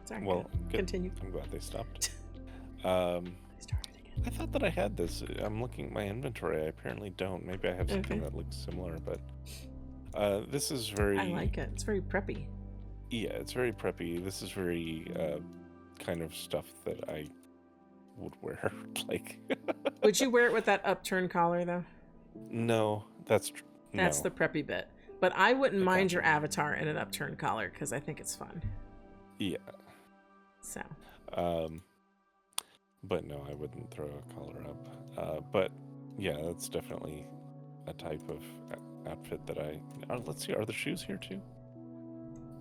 Sorry. Well, good. Continue. I'm glad they stopped. Start it again. I thought that I had this. I'm looking at my inventory. I apparently don't. Maybe I have something that looks similar, but this is very... I like it. It's very preppy. Yeah, it's very preppy. This is very kind of stuff that I would wear. Like, would you wear it with that upturned collar, though? No, that's the preppy bit. But I wouldn't mind your avatar in an upturned collar because I think it's fun. Yeah. So. But no, I wouldn't throw a collar up. But yeah, that's definitely a type of outfit that I... let's see, are the shoes here too?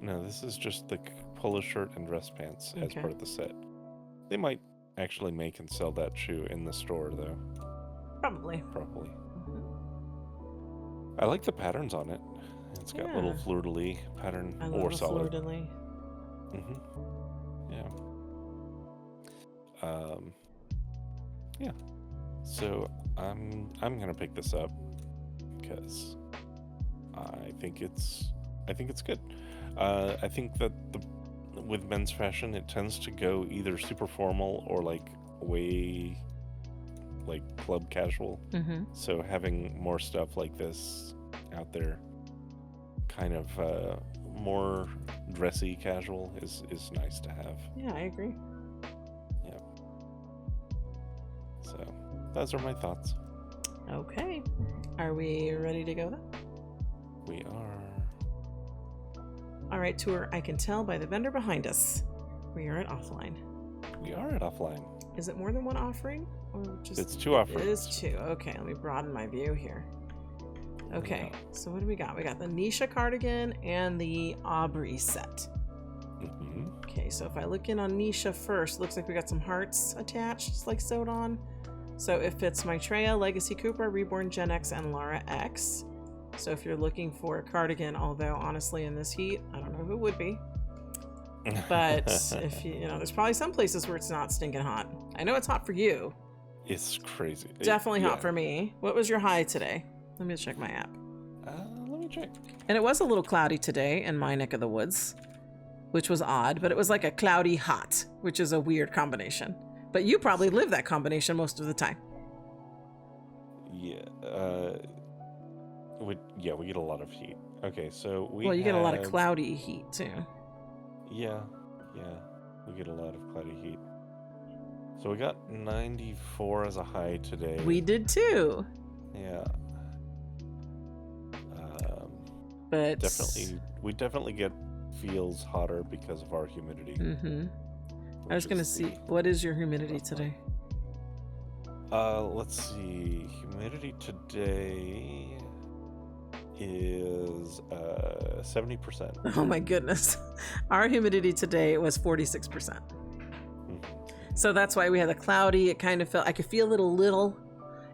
No, this is just the polo shirt and dress pants as part of the set. They might actually make and sell that shoe in the store, though. Probably. I like the patterns on it. It's got little fleur-de-lis pattern or solid. Fleur-de-lis. Yeah. Yeah. So I'm gonna pick this up because I think it's good. I think that with men's fashion, it tends to go either super formal or like way like club casual. So having more stuff like this out there, kind of more dressy casual, is nice to have. Yeah, I agree. Yeah. those are my thoughts. Okay. Are we ready to go then? We are. All right, tour. I can tell by the vendor behind us. We are at offline. We are at offline. Is it more than one offering? Or just It's 2 offerings. It is 2. Okay, let me broaden my view here. Okay, Yeah. so what do we got? We got the Noche cardigan and the Aubrey set. Mm-hmm. Okay, so if I look in on Noche first, looks like we got some hearts attached, just like sewed on. So it fits Maitreya, Legacy Cooper, Reborn Gen X, and Lara X. So if you're looking for a cardigan, although honestly in this heat, I don't know who would be. But if you know, there's probably some places where it's not stinking hot. I know it's hot for you. It's crazy. Definitely hot for me. What was your high today? Let me check my app. Let me check. And it was a little cloudy today in my neck of the woods, which was odd, but it was like a cloudy hot, which is a weird combination. But you probably live that combination most of the time. Yeah. We get a lot of heat. Okay, so you get a lot of cloudy heat too. Yeah, we get a lot of cloudy heat. So we got 94 as a high today. We did too. Yeah. But we definitely get feels hotter because of our humidity. Mm-hmm. I was gonna see, what is your humidity today? Let's see. Humidity today is 70%. Oh my goodness. Our humidity today was 46%. Mm-hmm. So that's why we had a cloudy. It kind of felt, I could feel it a little.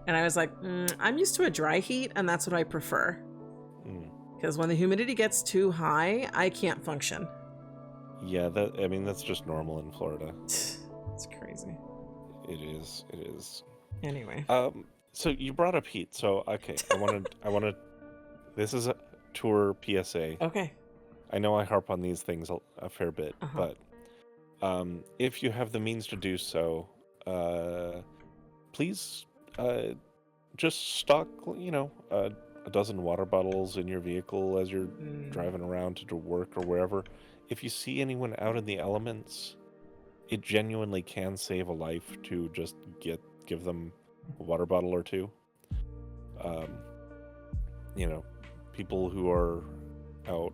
And I was like, I'm used to a dry heat, and that's what I prefer. Because when the humidity gets too high, I can't function. Yeah, that's just normal in Florida. It's crazy. It is. Anyway. So you brought up heat. So okay, I wanted. This is a tour PSA. Okay. I know I harp on these things a fair bit, but if you have the means to do so, please just stock, a dozen water bottles in your vehicle as you're driving around to work or wherever. If you see anyone out in the elements, it genuinely can save a life to just give them a water bottle or two. People who are out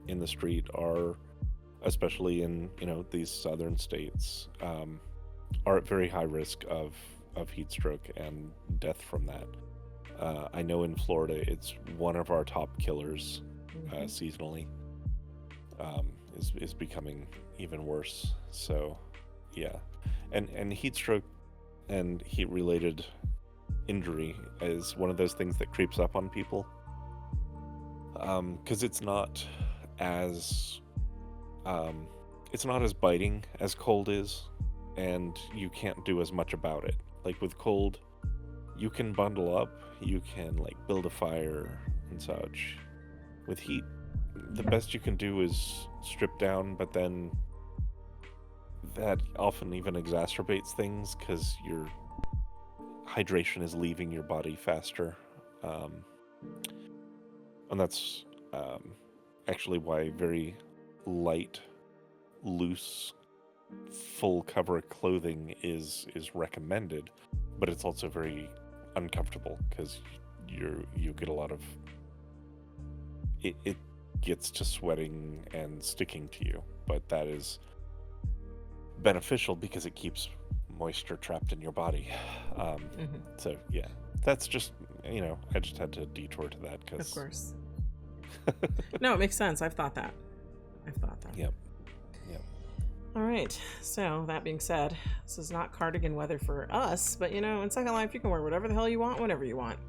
in the street are, especially in these southern states, are at very high risk of heat stroke and death from that. I know in Florida it's one of our top killers seasonally. Is becoming even worse. So yeah, and heat stroke and heat related injury is one of those things that creeps up on people, because it's not as biting as cold is, and you can't do as much about it. Like with cold, you can bundle up, you can build a fire and such. With heat, the best you can do is strip down, but then that often even exacerbates things because your hydration is leaving your body faster. And that's actually why very light, loose, full cover clothing is recommended, but it's also very uncomfortable because you get a lot of it gets to sweating and sticking to you, but that is beneficial because it keeps moisture trapped in your body. So yeah, that's just, I just had to detour to that because of course. No, it makes sense. I've thought that. Yep. All right, so that being said, this is not cardigan weather for us, but in Second Life you can wear whatever the hell you want whenever you want.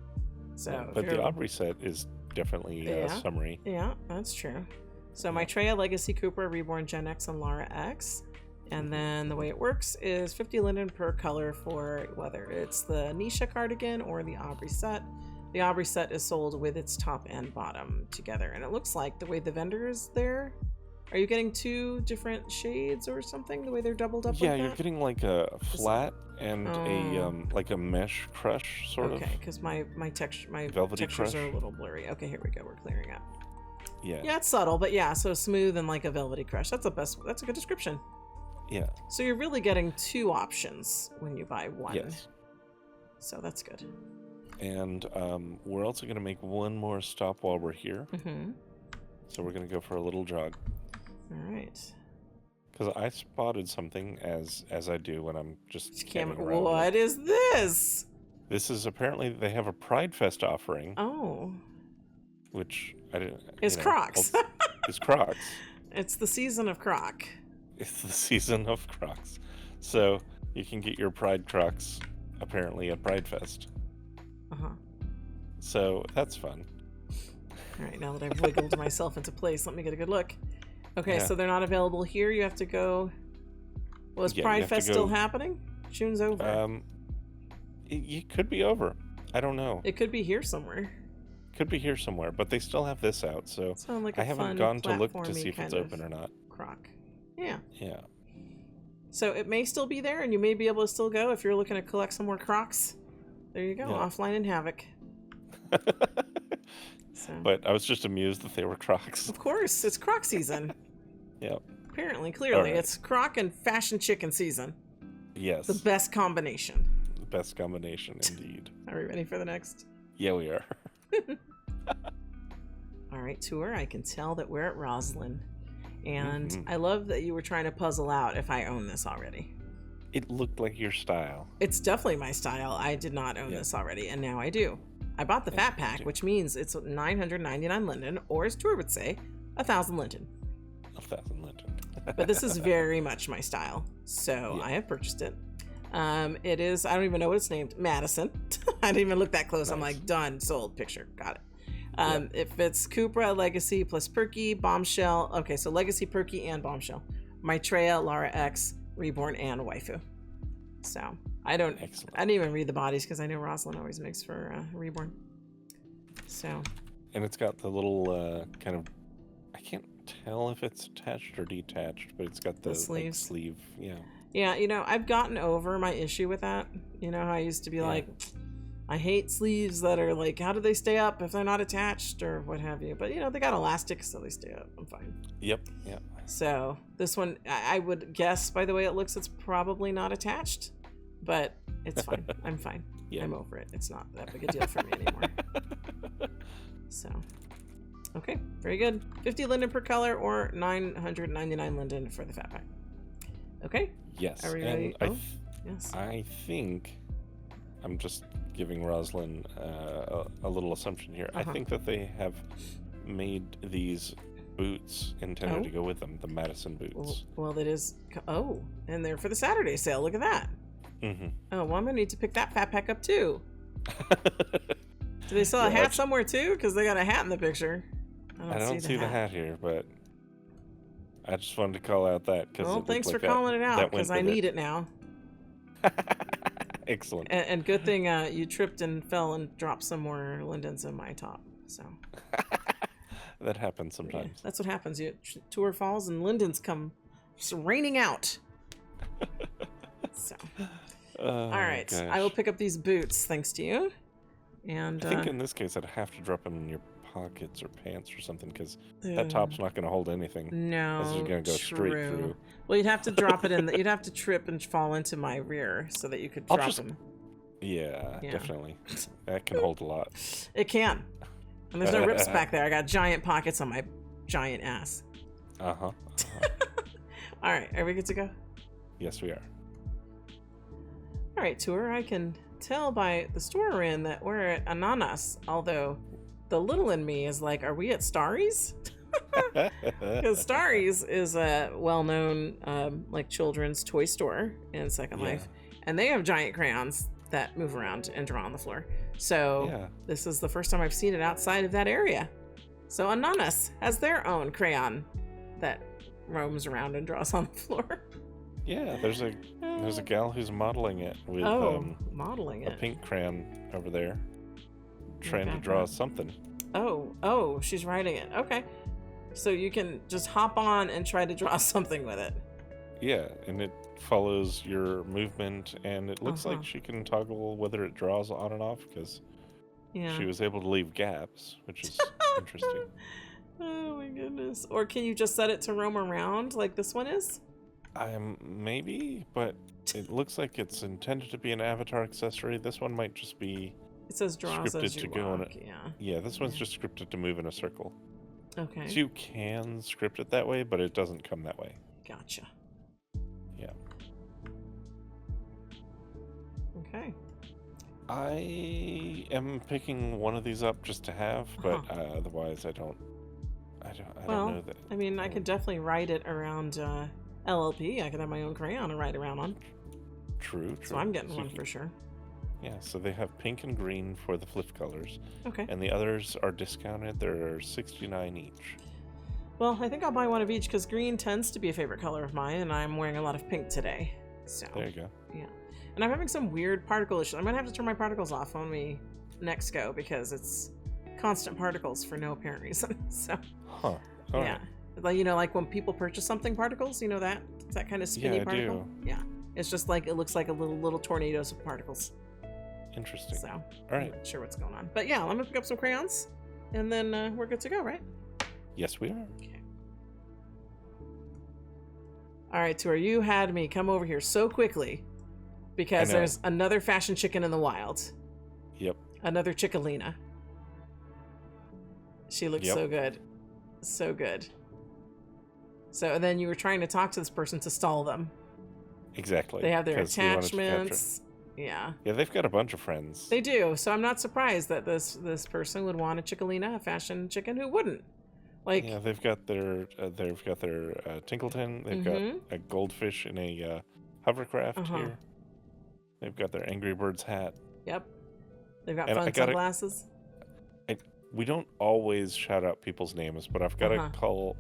So but the Aubrey set is definitely summery. Yeah, that's true. So Maitreya, Legacy Cooper, Reborn Gen X, and Lara X. And then the way it works is 50 linen per color for whether it's the Noche cardigan or the Aubrey set. The Aubrey set is sold with its top and bottom together. And it looks like the way the vendor is there. Are you getting 2 different shades or something? The way they're doubled up Yeah, like you're that? getting a flat and a mesh crush sort of. Okay, because my Velvety textures crush? are a little blurry. Okay, here we go. We're clearing up. Yeah. Yeah, it's subtle, but yeah, so smooth and like a velvety crush. That's a good description. Yeah. So you're really getting 2 options when you buy one. Yes. So that's good. And we're also going to make one more stop while we're here. Mm-hmm. So we're going to go for a little jog. All right. Because I spotted something, as I do when I'm just scanning around. What is this? This is apparently, they have a Pride Fest offering. Oh. Which I didn't. It's Crocs. It's Crocs. It's the season of Croc. It's the season of Crocs. So you can get your Pride Crocs apparently at Pride Fest. Uh-huh. So that's fun. All right, now that I've wiggled myself into place, let me get a good look. Okay, Yeah. so they're not available here. You have to go. Well, is Pride Fest still happening? June's over. It could be over. I don't know. It could be here somewhere. Could be here somewhere, but they still have this out, so Sound like I a haven't fun gone to look to platformy see if it's kind open of or not. Croc. Yeah. Yeah. So it may still be there, and you may be able to still go if you're looking to collect some more Crocs. There you go, Yeah. Offline and Havoc. So. But I was just amused that they were Crocs. Of course, it's Croc season. Yep. Apparently, clearly, right. it's Croc and fashion chicken season. Yes. The best combination. The best combination, indeed. Are we ready for the next? Yeah, we are. All right, tour. I can tell that we're at Roslyn. And Mhm. I love that you were trying to puzzle out if I own this already. It looked like your style. It's definitely my style. I did not own this already, and now I do. I bought the fat pack, which means it's 999 linden, or as Tour would say, 1,000 linden. 1,000 linden. But this is very much my style, so I have purchased it. It is, I don't even know what it's named, Madison. I didn't even look that close. Nice. I'm like, done, sold, picture, got it. It fits Cupra, Legacy, plus Perky, Bombshell. Okay, so Legacy, Perky, and Bombshell. Maitreya, Lara X, Reborn, and Waifu. So I didn't even read the bodies because I know Roslyn always makes for Reborn. So. And it's got the little kind of, I can't tell if it's attached or detached, but it's got the sleeves. Like, sleeve. Yeah. Yeah, you know, I've gotten over my issue with that. You know how I used to be like, I hate sleeves that are like, how do they stay up if they're not attached or what have you? But, you know, they got elastic, so they stay up. I'm fine. Yep. Yeah. So this one, I would guess by the way it looks, it's probably not attached, but it's fine. I'm fine. Yeah. I'm over it. It's not that big a deal for me anymore. So, okay, very good. 50 linden per color or 999 linden for the fat pack. Okay. Yes. Are we and ready? Yes. I think I'm just giving Roslyn a little assumption here. I think that they have made these boots intended to go with them, the Madison boots. Well, that is. Oh, and they're for the Saturday sale. Look at that. Mm-hmm. Oh, well, I'm gonna need to pick that fat pack up too. Do they sell a hat somewhere too? Because they got a hat in the picture. I don't see the hat here, but I just wanted to call out that because. Well, thanks for calling it out because I need it now. Excellent. And good thing you tripped and fell and dropped some more lindens in my top. So. That happens sometimes. Yeah, that's what happens. You tour falls and lindens come just raining out. So. All right, gosh. I will pick up these boots thanks to you. And I think in this case I'd have to drop them in your pockets or pants or something because that Uh, top's not going to hold anything. No, this is going to go straight through. Well, you'd have to drop it in. You'd have to trip and fall into my rear so that you could drop them. Yeah, definitely. That can hold a lot. It can. And there's no rips back there. I got giant pockets on my giant ass. Uh-huh. All right, are we good to go? Yes, we are. All right, tour. I can tell by the store we're in that we're at Ananas, although the little in me is like, are we at Starry's? Because Starry's is a well-known like children's toy store in Second Life, and they have giant crayons that move around and draw on the floor. So this is the first time I've seen it outside of that area. So Ananas has their own crayon that roams around and draws on the floor. Yeah, there's a gal who's modeling it with modeling a pink crayon over there, trying to draw something. Oh, she's writing it. Okay, so you can just hop on and try to draw something with it. Yeah, and it follows your movement, and it looks like she can toggle whether it draws on and off because she was able to leave gaps, which is interesting. Oh my goodness! Or can you just set it to roam around like this one is? Maybe, but It looks like it's intended to be an avatar accessory. This one might just be It says draws scripted as you to go in walk. a, Yeah. yeah, this one's just scripted to move in a circle. Okay. So you can script it that way, but it doesn't come that way. Gotcha. Yeah. Okay. I am picking one of these up just to have, but otherwise I don't know that. I mean, I could definitely write it around LLP. I could have my own crayon to write around on. True. So I'm getting one for sure. Yeah, so they have pink and green for the flip colors. Okay. And the others are discounted. They're $69 each. Well, I think I'll buy one of each because green tends to be a favorite color of mine, and I'm wearing a lot of pink today. So there you go. Yeah. And I'm having some weird particle issues. I'm going to have to turn my particles off when we next go because it's constant particles for no apparent reason. So, All yeah. right. Like, you know, like when people purchase something, particles, you know that kind of spinny Yeah, I particle? do. Yeah. It's just like, it looks like a little tornadoes of particles. Interesting. So, all right. I'm not sure what's going on. But yeah, I'm going to pick up some crayons and then we're good to go, right? Yes, we are. Okay. All right, Tori, you had me come over here so quickly because there's another fashion chicken in the wild. Yep. Another Chickalina. She looks so good. So good. So, and then you were trying to talk to this person to stall them. Exactly. They have their attachments. Yeah. Yeah, they've got a bunch of friends. They do. So I'm not surprised that this person would want a Chickalina, a fashion chicken. Who wouldn't? Like, yeah, they've got their Tinkleton. They've got a goldfish in a hovercraft here. They've got their Angry Birds hat. Yep. They've got fun sunglasses. We don't always shout out people's names, but I've got to call.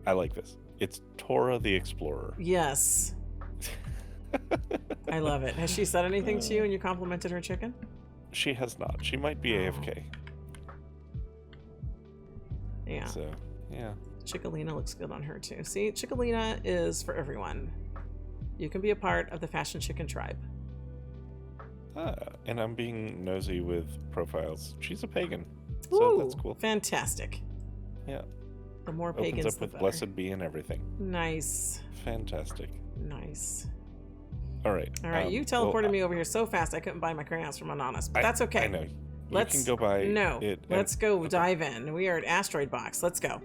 I like this. It's Tora the Explorer. Yes. I love it. Has she said anything to you and you complimented her chicken? She has not. She might be AFK. Yeah. So, yeah. Chickalina looks good on her too. See, Chickalina is for everyone. You can be a part of the fashion chicken tribe. And I'm being nosy with profiles. She's a pagan. Ooh, So that's cool. Fantastic. Yeah. The more pagans, Opens up the with better. Blessed Be and everything. Nice. Fantastic. Nice. All right. All right. You teleported me over here so fast I couldn't buy my crayons from Ananas, but that's okay. I know. Let's you can go buy it. Let's go dive in. We are at AsteroidBox. Let's go.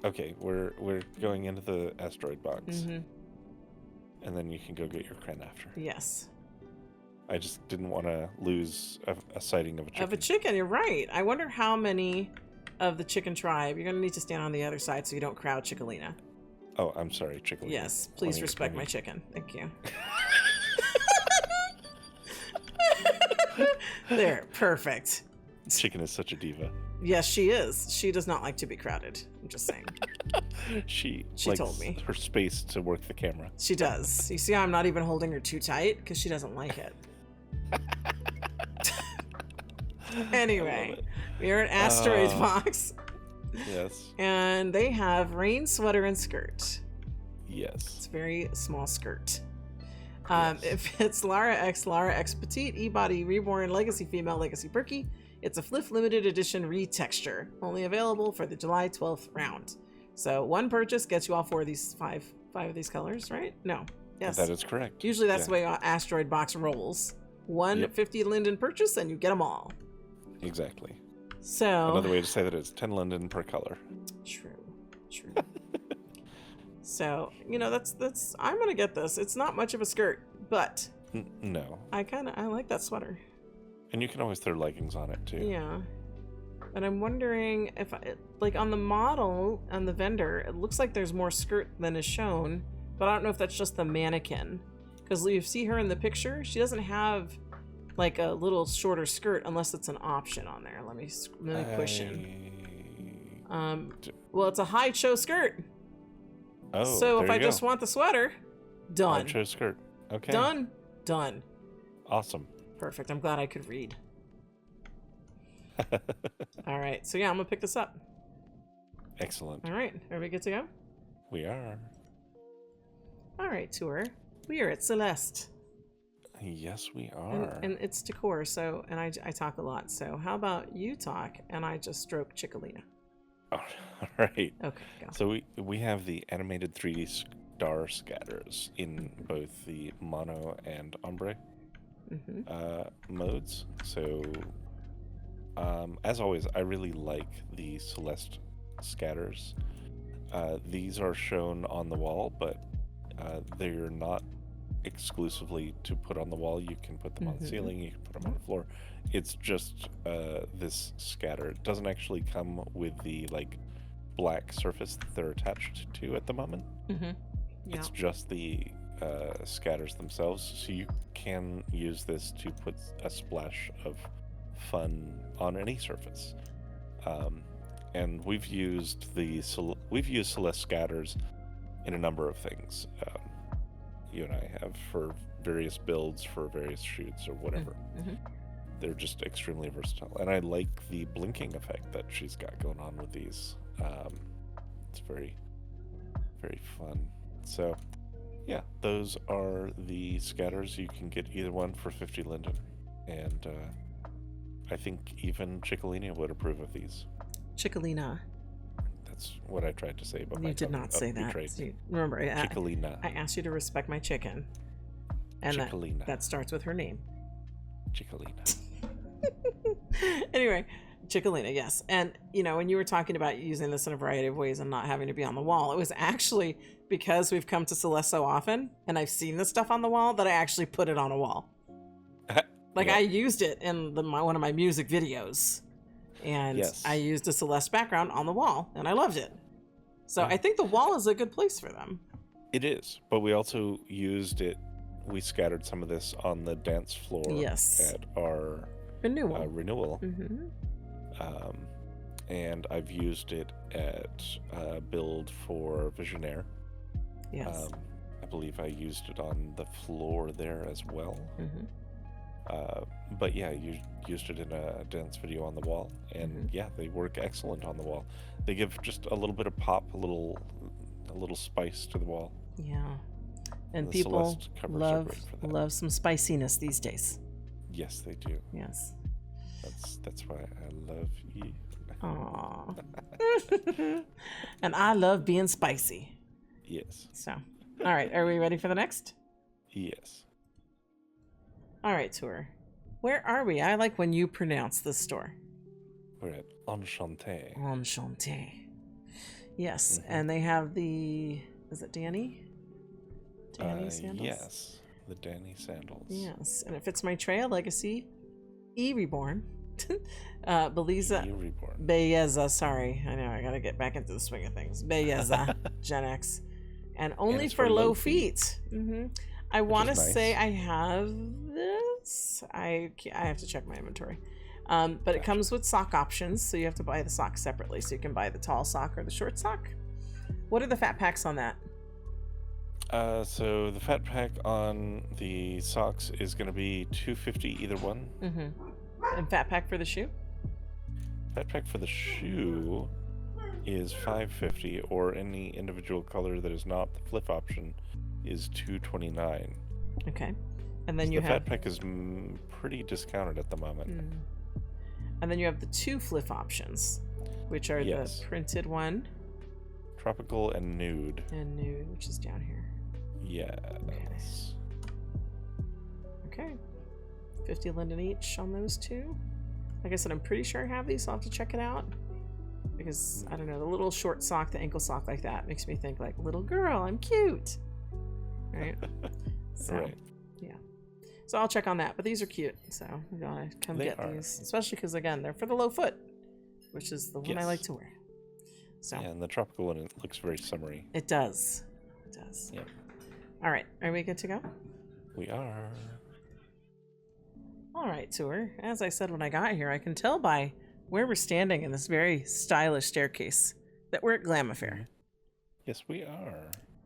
Okay, we're going into the AsteroidBox. And then you can go get your crayon after. Yes. I just didn't want to lose a sighting of a chicken. Of a chicken, you're right. I wonder how many of the chicken tribe. You're going to need to stand on the other side so you don't crowd Chickalina. Oh, I'm sorry, Chickalina. Yes, please respect my chicken. Thank you. There, perfect. Chicken is such a diva. Yes, she is. She does not like to be crowded. I'm just saying. She likes told me her space to work the camera. She does. You see how I'm not even holding her too tight? Because she doesn't like it. Anyway, we are at AsteroidBox. Yes. And they have rain sweater and skirt. Yes. It's a very small skirt. Yes. It fits Lara X Petite, E-Body, Reborn, Legacy Female, Legacy Perky. It's a FLF limited edition retexture, only available for the July 12th round. So one purchase gets you all four of these five of these colors, right? No. Yes. That is correct. Usually that's the way AsteroidBox rolls. One 50 linden purchase and you get them all. Exactly. So another way to say that is 10 linden per color. True. So, you know, that's I'm going to get this. It's not much of a skirt, but no. I like that sweater. And you can always throw leggings on it too. Yeah. And I'm wondering if, like on the model, on the vendor, it looks like there's more skirt than is shown, but I don't know if that's just the mannequin. Because you see her in the picture, she doesn't have like a little shorter skirt unless it's an option on there. Let me push in. Well, it's a high cho skirt. Oh, so if I just want the sweater, done. High cho skirt. Okay. Done. Awesome. Perfect. I'm glad I could read. All right. So yeah, I'm gonna pick this up. Excellent. All right. Are we good to go? We are. All right, tour. We are at Celeste. Yes, we are. And it's decor, so, and I talk a lot, so how about you talk and I just stroke Chickalina? All right. Okay, go. So we have the animated 3D star scatters in both the mono and ombre modes. So, as always, I really like the Celeste scatters. These are shown on the wall, but they're not exclusively to put on the wall. You can put them on the ceiling, you can put them on the floor. It's just this scatter. It doesn't actually come with the like black surface that they're attached to at the moment. It's just the scatters themselves, so you can use this to put a splash of fun on any surface. And we've used Celeste scatters in a number of things. You and I have for various builds, for various shoots, or whatever. They're just extremely versatile, and I like the blinking effect that she's got going on with these. It's very, very fun. So, yeah, those are the scatters. You can get either one for 50 linden, and I think even Ciccolina would approve of these. Ciccolina. That's what I tried to say, but you did not say that. See, remember, I asked you to respect my chicken, and that starts with her name. Ciccolina. Anyway, Ciccolina, yes. And you know, when you were talking about using this in a variety of ways and not having to be on the wall, it was actually because we've come to Celeste so often and I've seen this stuff on the wall that I actually put it on a wall. Like I used it in one of my music videos, and I used a Celeste background on the wall, and I loved it. So I think the wall is a good place for them. It is, but we also used it. We scattered some of this on the dance floor at our renewal. And I've used it at build for Visionaire. Yes. I believe I used it on the floor there as well. But yeah, you used it in a dance video on the wall, and yeah, they work excellent on the wall. They give just a little bit of pop, a little spice to the wall. Yeah, and people love some spiciness these days. Yes, they do. Yes, that's why I love you. Aww. And I love being spicy. Yes. So, all right, are we ready for the next? Yes. All right, Tour. Where are we? I like when you pronounce this store. We're at Enchante. Enchante. Yes, and they have the... Is it Danny? Danny sandals? Yes, the Danny sandals. Yes, and it fits my Trail Legacy. Reborn. Beliza. Reborn. Belleza, sorry. I know, I gotta get back into the swing of things. Belleza, Gen X. And only for low feet. I want to say I have this. I have to check my inventory. But it comes with sock options, so you have to buy the socks separately. So you can buy the tall sock or the short sock. What are the fat packs on that? So the fat pack on the socks is going to be $250 either one. And fat pack for the shoe? Fat pack for the shoe is $550, or any individual color that is not the flip option is $229. Okay, and then so you the have... fat pack is pretty discounted at the moment. And then you have the two flip options, which are the printed one, tropical and nude. And nude, which is down here. Yes. Okay. 50 linden each on those two. Like I said, I'm pretty sure I have these, so I'll have to check it out. Because, I don't know, the little short sock, the ankle sock like that makes me think like, little girl, I'm cute. Right? So, yeah. So I'll check on that, but these are cute. So you gotta come get these. Especially because, again, they're for the low foot, which is the one I like to wear. So. Yeah, and the tropical one, it looks very summery. It does. It does. Yeah. All right. Are we good to go? We are. All right, Tour. As I said when I got here, I can tell by where we're standing in this very stylish staircase that we're at Glam Affair. Yes, we are.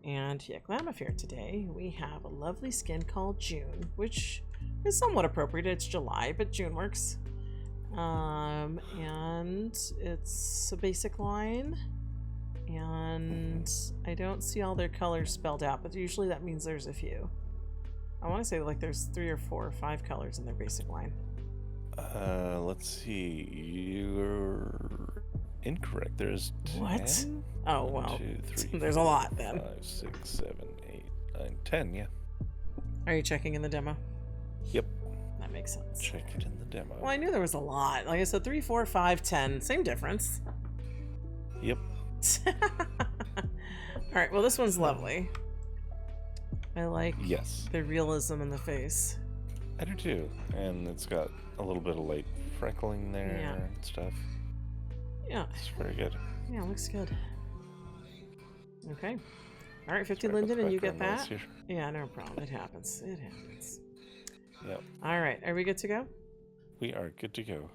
And yeah, Glam Affair today, we have a lovely skin called June, which is somewhat appropriate. It's July, but June works. And it's a basic line. And I don't see all their colors spelled out, but usually that means there's a few. I want to say like there's 3 or 4 or 5 colors in their basic line. Let's see. Incorrect. There's 10. What? Oh, well. 1, 2, 3, There's a lot then. 5, 6, 7, 8, 9, 10. Yeah. Are you checking in the demo? Yep. That makes sense. Check it in the demo. Well, I knew there was a lot. Like I said, 3, 4, 5, 10. Same difference. Yep. All right. Well, this one's lovely. I like the realism in the face. I do too. And it's got a little bit of light freckling there and stuff. Yeah. It's very good. Yeah, looks good. Okay. All right, 50 Linden, and you get that? Yeah, no problem. It happens. It happens. Yep. All right. Are we good to go? We are good to go.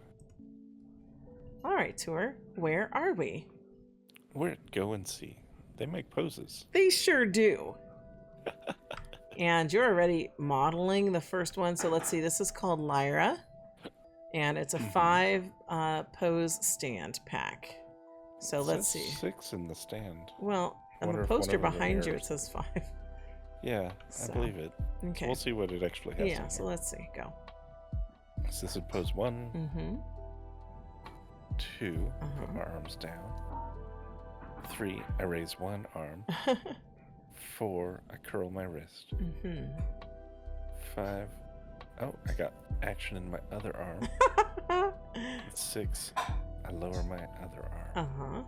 All right, tour. Where are we? We're at Go&See. They make poses. They sure do. And you're already modeling the first one. So let's see. This is called Lyra. And it's a 5 pose stand pack. So let's see. 6 in the stand. Well, on the poster behind you, it says 5. Yeah, I believe it. Okay. So we'll see what it actually has. Yeah, so let's see. Go. So this is pose 1. 2, put my arms down. 3, I raise one arm. 4, I curl my wrist. 5, oh, I got action in my other arm. 6, I lower my other arm.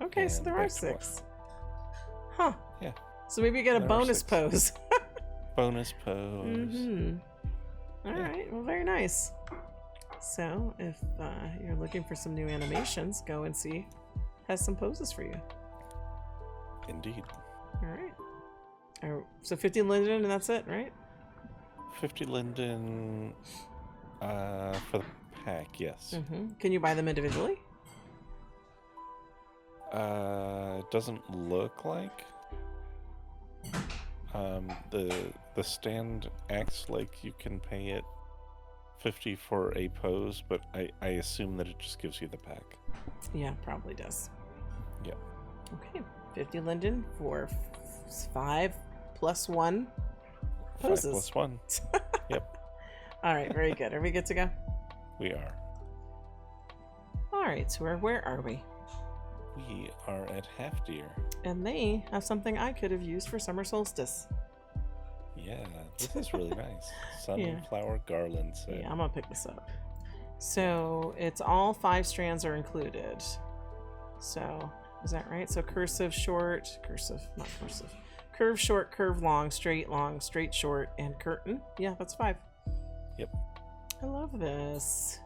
Okay, and so there are 6. Huh. Yeah. So maybe you get a bonus pose. Bonus pose. All right. Well, very nice. So if you're looking for some new animations, Go&See has some poses for you. Indeed. All right. So 50 Linden, and that's it, right? 50 Linden for the pack, yes. Can you buy them individually? It doesn't look like. The stand acts like you can pay it 50 for a pose, but I assume that it just gives you the pack. Yeah, probably does. Yeah. Okay, 50 Linden for 5 + 1 poses. 5 + 1. Yep. All right, very good. Are we good to go? We are. All right, so where are we? We are at Half Deer. And they have something I could have used for summer solstice. Yeah, this is really nice. Sunflower garland set. Yeah, I'm gonna pick this up. So it's all 5 strands are included. So is that right? So curve short, curve long, straight short, and curtain. Yeah, that's 5. Yep. I love this.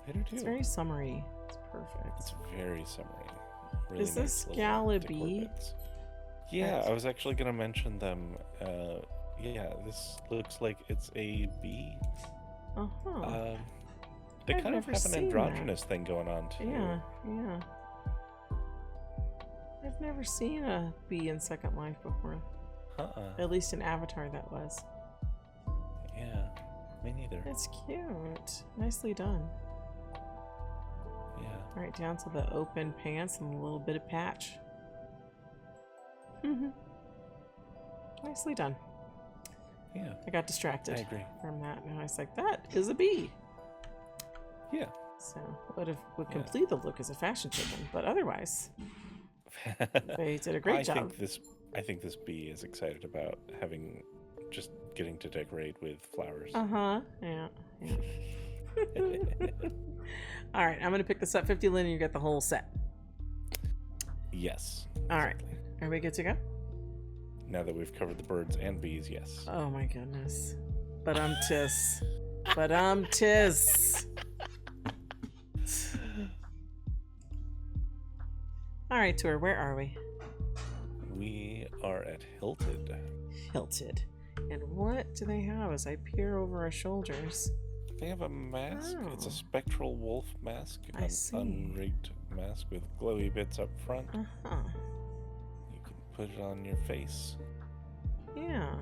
I do too. It's very summery. It's perfect. It's very summery. Really is this gal a bee? Yeah, I was actually gonna mention them. Yeah, this looks like it's a bee. They kind of have an androgynous thing going on too. Yeah. I've never seen a bee in Second Life before. At least in Avatar that was. Yeah, me neither. It's cute. Nicely done. Yeah. Right down to the open pants and a little bit of patch. Nicely done. Yeah. I got distracted. I agree. From that. And I was like, that is a bee. Yeah. So would complete the look as a fashion chicken, but otherwise they did a great job. I think this bee is excited about getting to decorate with flowers. Yeah. All right, I'm gonna pick this up. 50 Linden, you get the whole set. Yes. All right. Are we good to go? Now that we've covered the birds and bees, yes. Oh my goodness. But tis. All right, tour. Where are we? We are at Hilted. Hilted. And what do they have as I peer over our shoulders? They have a mask. Oh. It's a spectral wolf mask. I see. Unrigged mask with glowy bits up front. You can put it on your face. Yeah.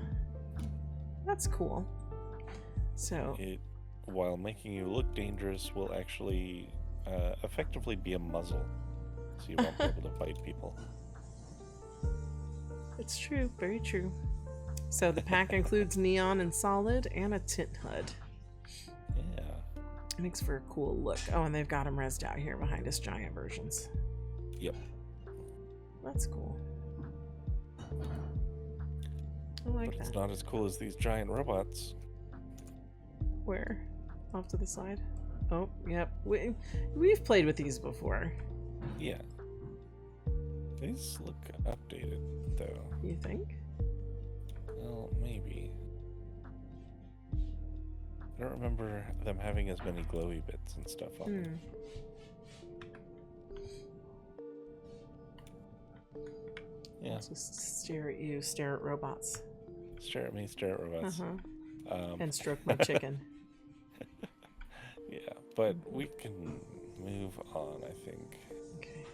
That's cool. So it, while making you look dangerous, will actually effectively be a muzzle. So you won't be able to bite people. It's true. Very true. So the pack includes neon and solid and a tint HUD. Yeah. It makes for a cool look. Oh, and they've got them rezzed out here behind us, giant versions. Yep. That's cool. I like But that. it's not as cool as these giant robots. Where? Off to the side? Oh, yep. We've played with these before. Yeah. These look updated, though. You think? Well, maybe. I don't remember them having as many glowy bits and stuff on them. Yeah. Just stare at you, stare at robots. Stare at me, stare at robots. And stroke my chicken. Yeah, but we can move on, I think. Okay.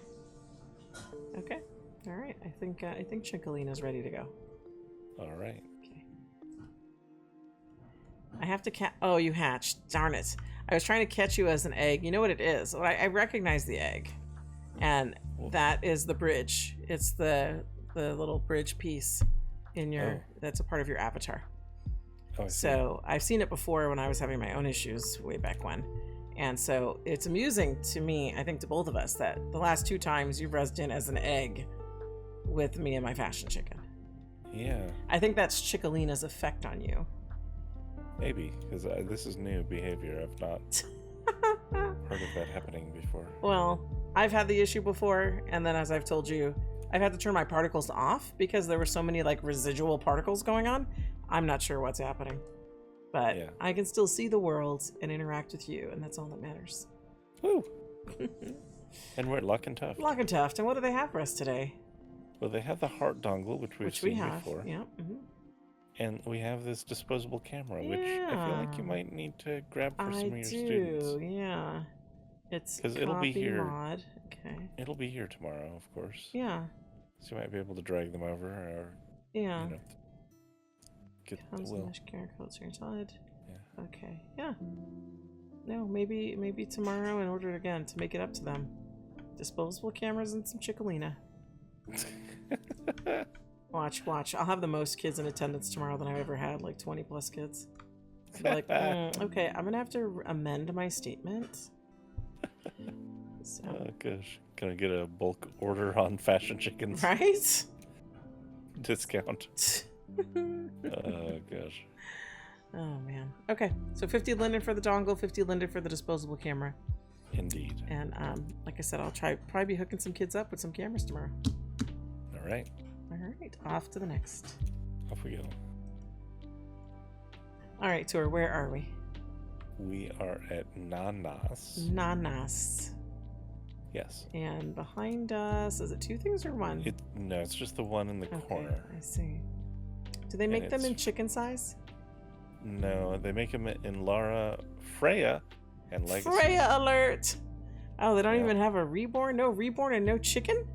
Okay. All right. I think Chicolina's ready to go. All right. Okay. I have to Oh, you hatched. Darn it. I was trying to catch you as an egg. You know what it is? Well, I recognize the egg. And that is the bridge. It's the little bridge piece in your that's a part of your avatar. Oh, I see. So I've seen it before when I was having my own issues way back when. And so it's amusing to me, I think to both of us, that the last 2 times you've rezzed in as an egg with me and my fashion chicken. Yeah. I think that's Chicolina's effect on you. Maybe, because this is new behavior. I've not heard of that happening before. Well, I've had the issue before, and then as I've told you, I've had to turn my particles off because there were so many like residual particles going on. I'm not sure what's happening. But yeah. I can still see the world and interact with you, and that's all that matters. Woo! And we're at Lock&Tuft. Lock&Tuft, and what do they have for us today? Well, they have the heart dongle, which we've seen before. Yeah. And we have this disposable camera, which I feel like you might need to grab for some of your students. Yeah. It's because it'll be here. Mod. Okay. It'll be here tomorrow, of course. Yeah. So you might be able to drag them over, or get the will. Yeah. Okay. Yeah. No, maybe tomorrow in order again to make it up to them. Disposable cameras and some Chicolina. Watch. I'll have the most kids in attendance tomorrow than I've ever had, like 20 plus kids. Be like, okay, I'm gonna have to amend my statement. So. Oh gosh, gonna get a bulk order on fashion chickens, right? Discount. Oh gosh. Oh man. Okay, so 50 linden for the dongle, 50 linden for the disposable camera. Indeed. And like I said, I'll probably be hooking some kids up with some cameras tomorrow. All right. Off to the next. Off we go. All right, Tori, where are we? We are at NaaNaa's. NaaNaa's. Yes. And behind us, is it 2 things or 1? No, it's just the one in the corner. I see. Do they make them in chicken size? No, they make them in Lara, Freya, and Legacy. Freya alert! Oh, they don't even have a reborn? No reborn and no chicken?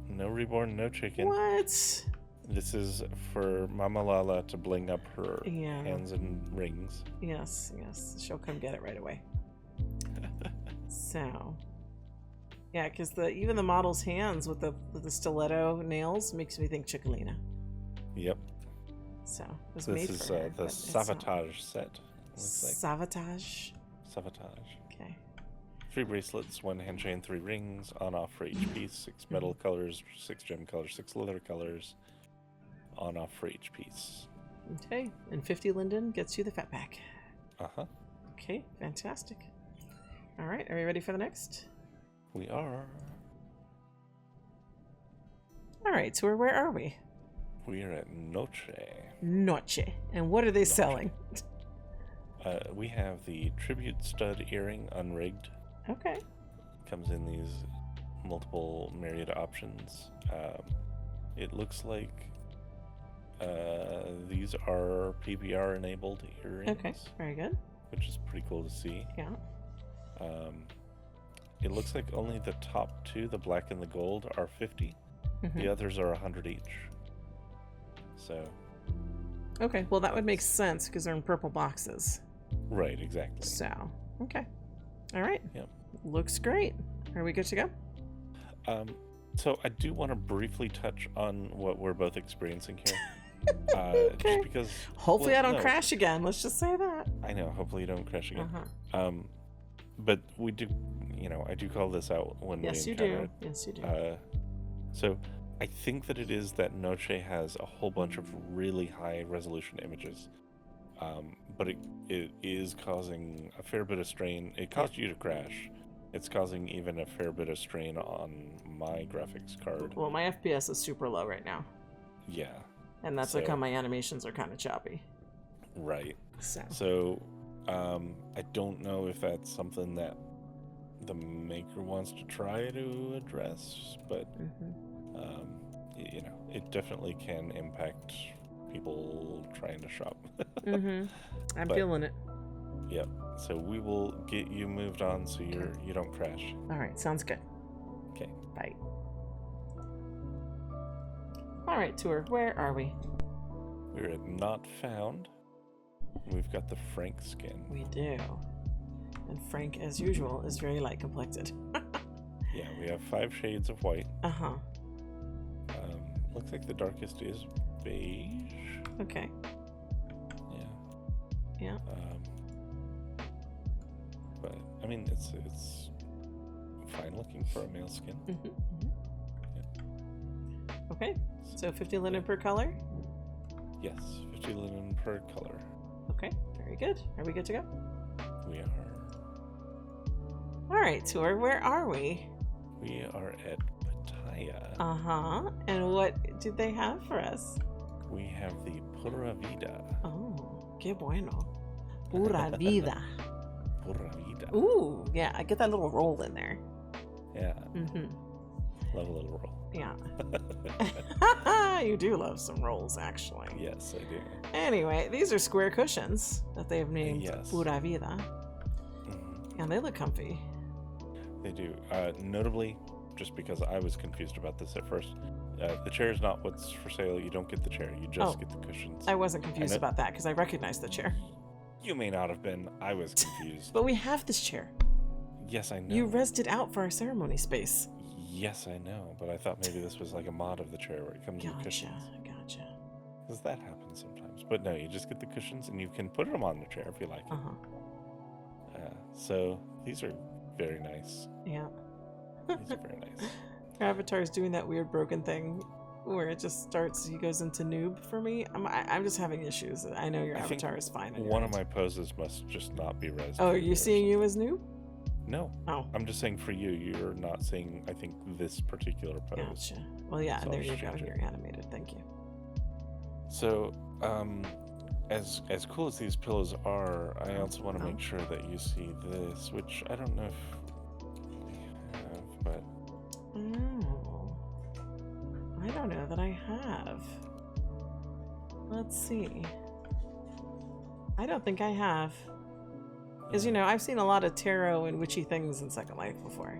No reborn, no chicken. What? This is for Mama Lala to bling up her hands and rings. Yes. She'll come get it right away. So, yeah, because even the model's hands with the stiletto nails makes me think Chicolina. Yep. So, it was this made is for her, the Savatage set. Savatage? Savatage. Okay. 3 bracelets, 1 hand chain, 3 rings, on off for each piece, 6 metal colors, 6 gem colors, 6 leather colors, on off for each piece. Okay, and 50 linden gets you the fat pack. Uh-huh. Okay, fantastic. All right, are we ready for the next? We are. All right, so where are we? We are at Noche. Noche. And what are they selling? We have the tribute stud earring unrigged. Okay. Comes in these multiple myriad options. It looks like these are PBR enabled earrings. Okay, very good. Which is pretty cool to see. Yeah. It looks like only the top 2, the black and the gold, are 50. Mm-hmm. The others are 100 each. So. Okay, well that would make sense because they're in purple boxes. Right, exactly. So, okay. All right. Yep. Looks great. Are we good to go? So I do want to briefly touch on what we're both experiencing here. Okay. Just because. Hopefully I don't crash again. Let's just say that. I know. Hopefully you don't crash again. but we do, I do call this out when Yes, we you encounter do. it. Yes, you do. So I think that it is that Noche has a whole bunch of really high resolution images, but it is causing a fair bit of strain. It caused you to crash. It's causing even a fair bit of strain on my graphics card. Well, my FPS is super low right now. Yeah. And that's like how my animations are kind of choppy. Right. So I don't know if that's something that the maker wants to try to address, but it definitely can impact people trying to shop. I'm feeling it. Yep. So we will get you moved on so you don't crash. All right, sounds good. Okay. Bye. All right, Tour, where are we? We're at Not Found. We've got the Frank skin. We do. And Frank, as usual, is very light complected. Yeah, we have 5 shades of white. Uh-huh. Looks like the darkest is beige. Okay. Yeah. But I mean, it's fine looking for a male skin. Yeah. Okay. So 50 linen per color? Yes, 50 linen per color. Okay, very good. Are we good to go? We are. All right, Tour, where are we? We are at Pitaya. Uh-huh. And what did they have for us? We have the Pura Vida. Oh, qué bueno. Pura vida. Pura Vida. Ooh, yeah, I get that little roll in there. Yeah. Love a little roll. Yeah. You do love some rolls, actually. Yes, I do. Anyway, these are square cushions that they have named Pura Vida. And they look comfy. They do. Notably, just because I was confused about this at first, the chair is not what's for sale. You don't get the chair. You just get the cushions. I wasn't confused about that because I recognized the chair. You may not have been. I was confused. But we have this chair. Yes, I know. You rezzed it out for our ceremony space. Yes, I know. But I thought maybe this was like a mod of the chair where it comes with cushions. Gotcha. Because that happens sometimes. But no, you just get the cushions and you can put them on the chair if you like. So these are very nice. Yeah. These are very nice. Your avatar is doing that weird broken thing where it just starts, he goes into noob for me. I'm just having issues. I know your avatar is fine. One of my poses must just not be rezzed. Oh, are you seeing you as noob? No. Oh. I'm just saying for you, you're not seeing, I think, this particular pose. Gotcha. Well, yeah, So there I'll you just go. change it. You're animated. Thank you. So, as cool as these pillows are, I also want to make sure that you see this, which I don't know if we have, but... Oh. I don't know that I have. Let's see. I don't think I have. Because, I've seen a lot of tarot and witchy things in Second Life before.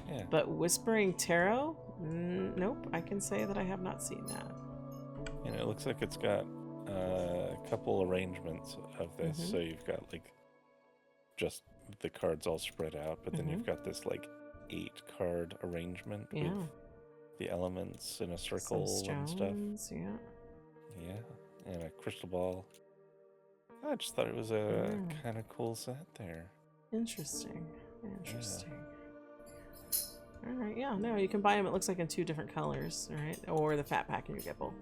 Yeah. But Whispering Tarot? Nope. I can say that I have not seen that. And it looks like it's got a couple arrangements of this. So you've got, like, just the cards all spread out, but then you've got this, like, 8-card arrangement with the elements in a circle and stuff. Yeah, and a crystal ball. I just thought it was a kind of cool set there. Interesting. All right, yeah, no, you can buy them, it looks like in 2 different colors, all right? Or the fat pack and you get both.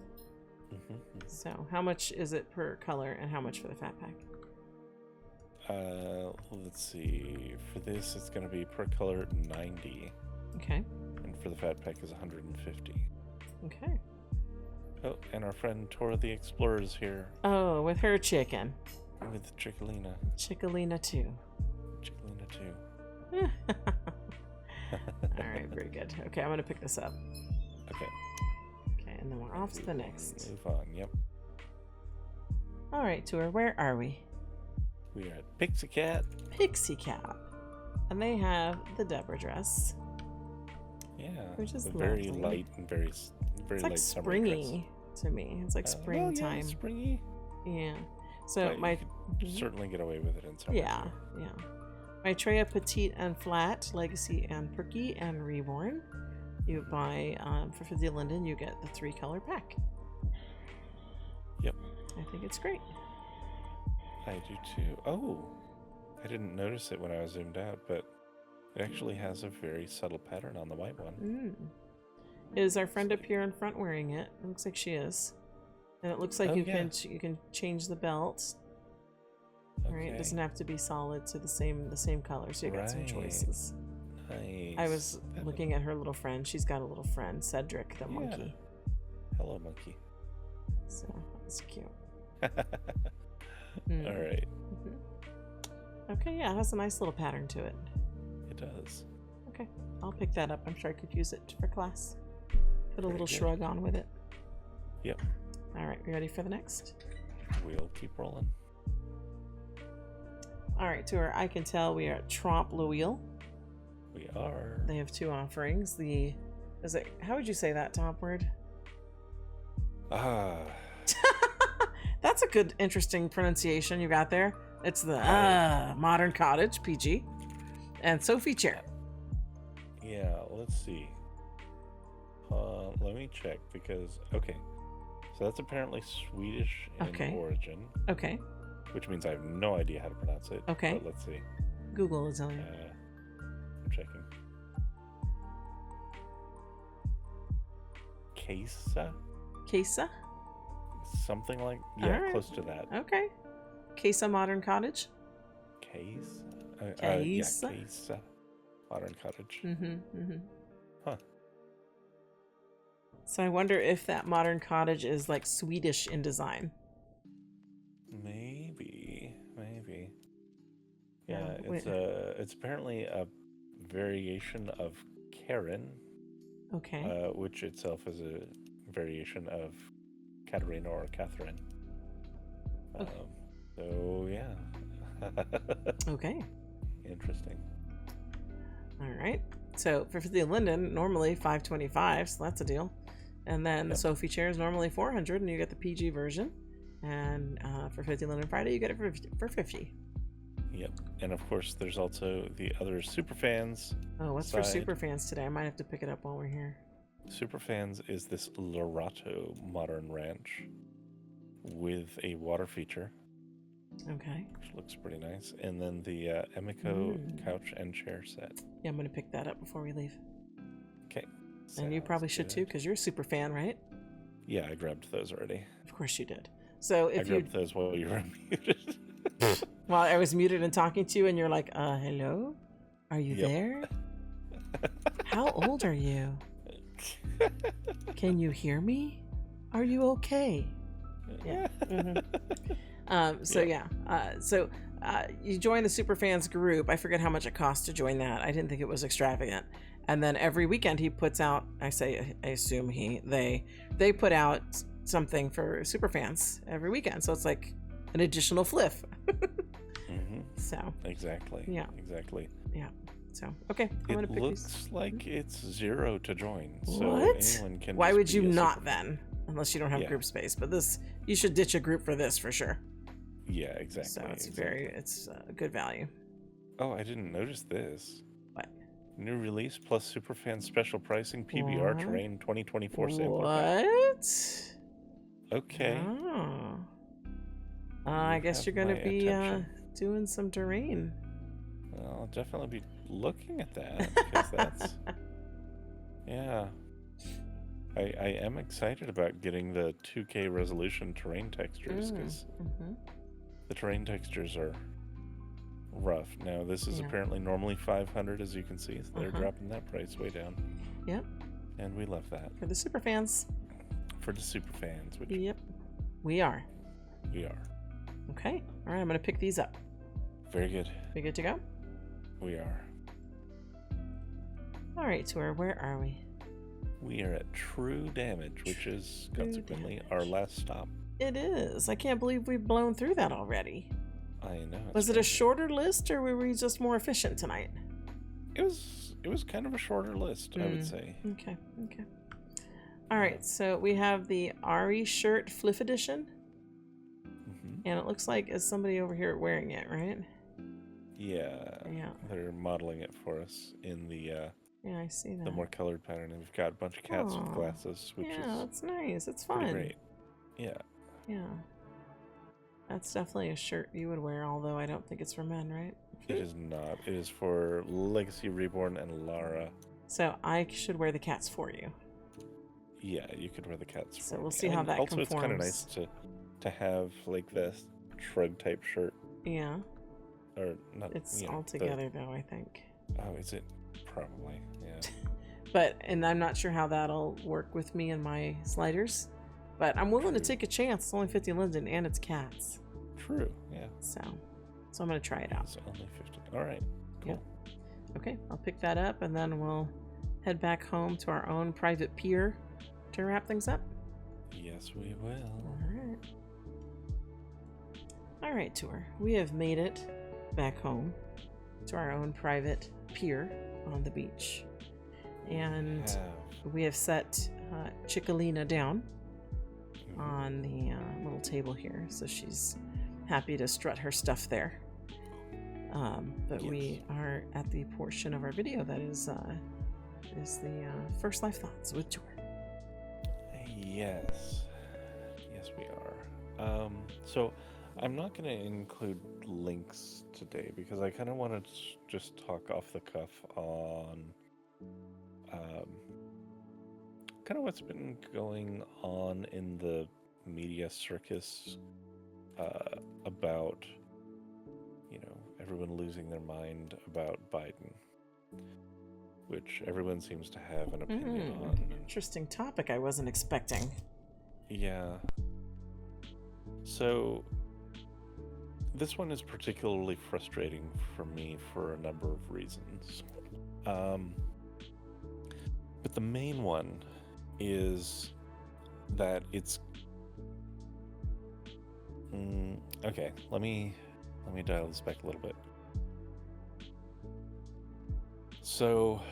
So, how much is it per color and how much for the fat pack? Let's see. For this, it's going to be per color 90. Okay. And for the fat pack is 150. Okay. Oh, and our friend Tora the Explorer is here. Oh, with her chicken. With Chickalina. Chickalina 2. Chickalina 2. All right, very good. Okay, I'm going to pick this up. Okay. Okay, and then we're off to the next. Move on, yep. All right, Tour, where are we? We are at Pixicat. Pixicat. And they have the Deborah dress. Yeah. Which is very lovely. light and very It's light like springy to me. It's like springtime. Yeah, springy. Yeah. So You could certainly get away with it in summer. Yeah, yeah. Maitreya Petite and Flat, Legacy and Perky and Reborn. You buy for 50 Linden, you get the 3-color pack. Yep. I think it's great. I do too. Oh, I didn't notice it when I was zoomed out, but it actually has a very subtle pattern on the white one. Mm. Is our friend up here in front wearing it? It looks like she is. And it looks like you can change the belt. Okay. Right, it doesn't have to be solid to the same color, so you got some choices. Nice. I was looking at her little friend. She's got a little friend, Cedric the monkey. Hello, monkey. So that's cute. All right. Okay, yeah, it has a nice little pattern to it. It does. Okay, I'll pick that up. I'm sure I could use it for class. Put a little shrug on with it. Yep. All right, you ready for the next? We'll keep rolling. All right, to our I Can Tell, we are at Trompe L'oeil. We are. They have 2 offerings. How would you say that top word? That's a good, interesting pronunciation you got there. It's the Modern Cottage, PG, and Sophie chair. Yeah, let's see. Let me check because, okay. So that's apparently Swedish in origin. Okay. Which means I have no idea how to pronounce it. Okay. But let's see. Google is on. I'm checking. Casa? Something like, close to that. Okay. Casa Modern Cottage? Casa Modern Cottage. Huh. So I wonder if that modern cottage is like Swedish in design. Maybe. Yeah, it's apparently a variation of Karen. Okay. Which itself is a variation of Katerina or Catherine. Okay. So yeah. Okay. Interesting. All right. So for 50 Linden, normally $525, so that's a deal. And then the Sophie chair is normally $400, and you get the PG version. And for 50 Linden Friday, you get it for $50. Yep. And of course, there's also the other Superfans. Oh, what's for Superfans today? I might have to pick it up while we're here. Superfans is this Lorato Modern Ranch with a water feature. Okay. Which looks pretty nice. And then the Emiko couch and chair set. Yeah, I'm going to pick that up before we leave. Okay. And you probably should too, because you're a super fan, right? Yeah, I grabbed those already. Of course you did. So if I grabbed those while you were muted. While I was muted and talking to you, and you're like, hello? Are you there? How old are you? Can you hear me? Are you okay? Yeah. So you join the Superfans group. I forget how much it costs to join that. I didn't think it was extravagant. And then every weekend he puts out, I assume they put out something for Superfans every weekend. So it's like an additional fliff. So. Exactly. Yeah. Exactly. Yeah. So, okay. I'm going to pick It looks like it's 0 to join. So what? anyone can. Why would you not then? Unless you don't have group space. But you should ditch a group for this for sure. Yeah, exactly. So it's a good value. Oh, I didn't notice this. What? New release plus Superfan special pricing PBR Terrain 2024 sample. What? Okay. Oh. I guess you're going to be doing some terrain. Well, I'll definitely be looking at that because that's yeah. I am excited about getting the 2K resolution terrain textures because the terrain textures are rough. Now this is apparently normally $500, as you can see, so they're dropping that price way down. Yep. And we love that. For the super fans. For the super fans. Which yep. We are. We are. Okay. All right. I'm going to pick these up. Very good. We good to go? We are. All right, Tor. Where are we? We are at True Damage, which is consequently our last stop. It is. I can't believe we've blown through that already. I know. Was it a shorter list, or were we just more efficient tonight? It was kind of a shorter list, I would say. Okay. All right, so we have the Ari shirt Fliff edition. And it looks like it's somebody over here wearing it, right? Yeah. They're modeling it for us in the I see that. The more colored pattern. And we've got a bunch of cats with glasses, which is that's nice. It's fun. Great. Yeah. Yeah. That's definitely a shirt you would wear, although I don't think it's for men, right? It is not. It is for Legacy Reborn and Lara. So I should wear the cats for you. Yeah, you could wear the cats. So for we'll me. see how And that also, conforms. it's kind of nice to have like this shrug type shirt. Yeah. Or not. It's you know, all together though, I think. Oh, is it? Probably. Yeah. And I'm not sure how that'll work with me and my sliders. But I'm willing to take a chance. It's only 50 Linden and it's cats. True. Yeah. So I'm gonna try it out. It's only 50. All right. Cool. Yeah. Okay, I'll pick that up and then we'll head back home to our own private pier to wrap things up. Yes, we will. All right, tour. We have made it back home to our own private pier on the beach. And we have set Chickalina down on the little table here, so she's happy to strut her stuff there. But Yes. we are at the portion of our video that is the First Life Thoughts with Tour. Yes. Yes, we are. So I'm not going to include links today because I kind of want to just talk off the cuff on kind of what's been going on in the media circus about, everyone losing their mind about Biden, which everyone seems to have an opinion on. Interesting topic I wasn't expecting. Yeah. So this one is particularly frustrating for me for a number of reasons. But the main one is that it's okay, let me dial this back a little bit. So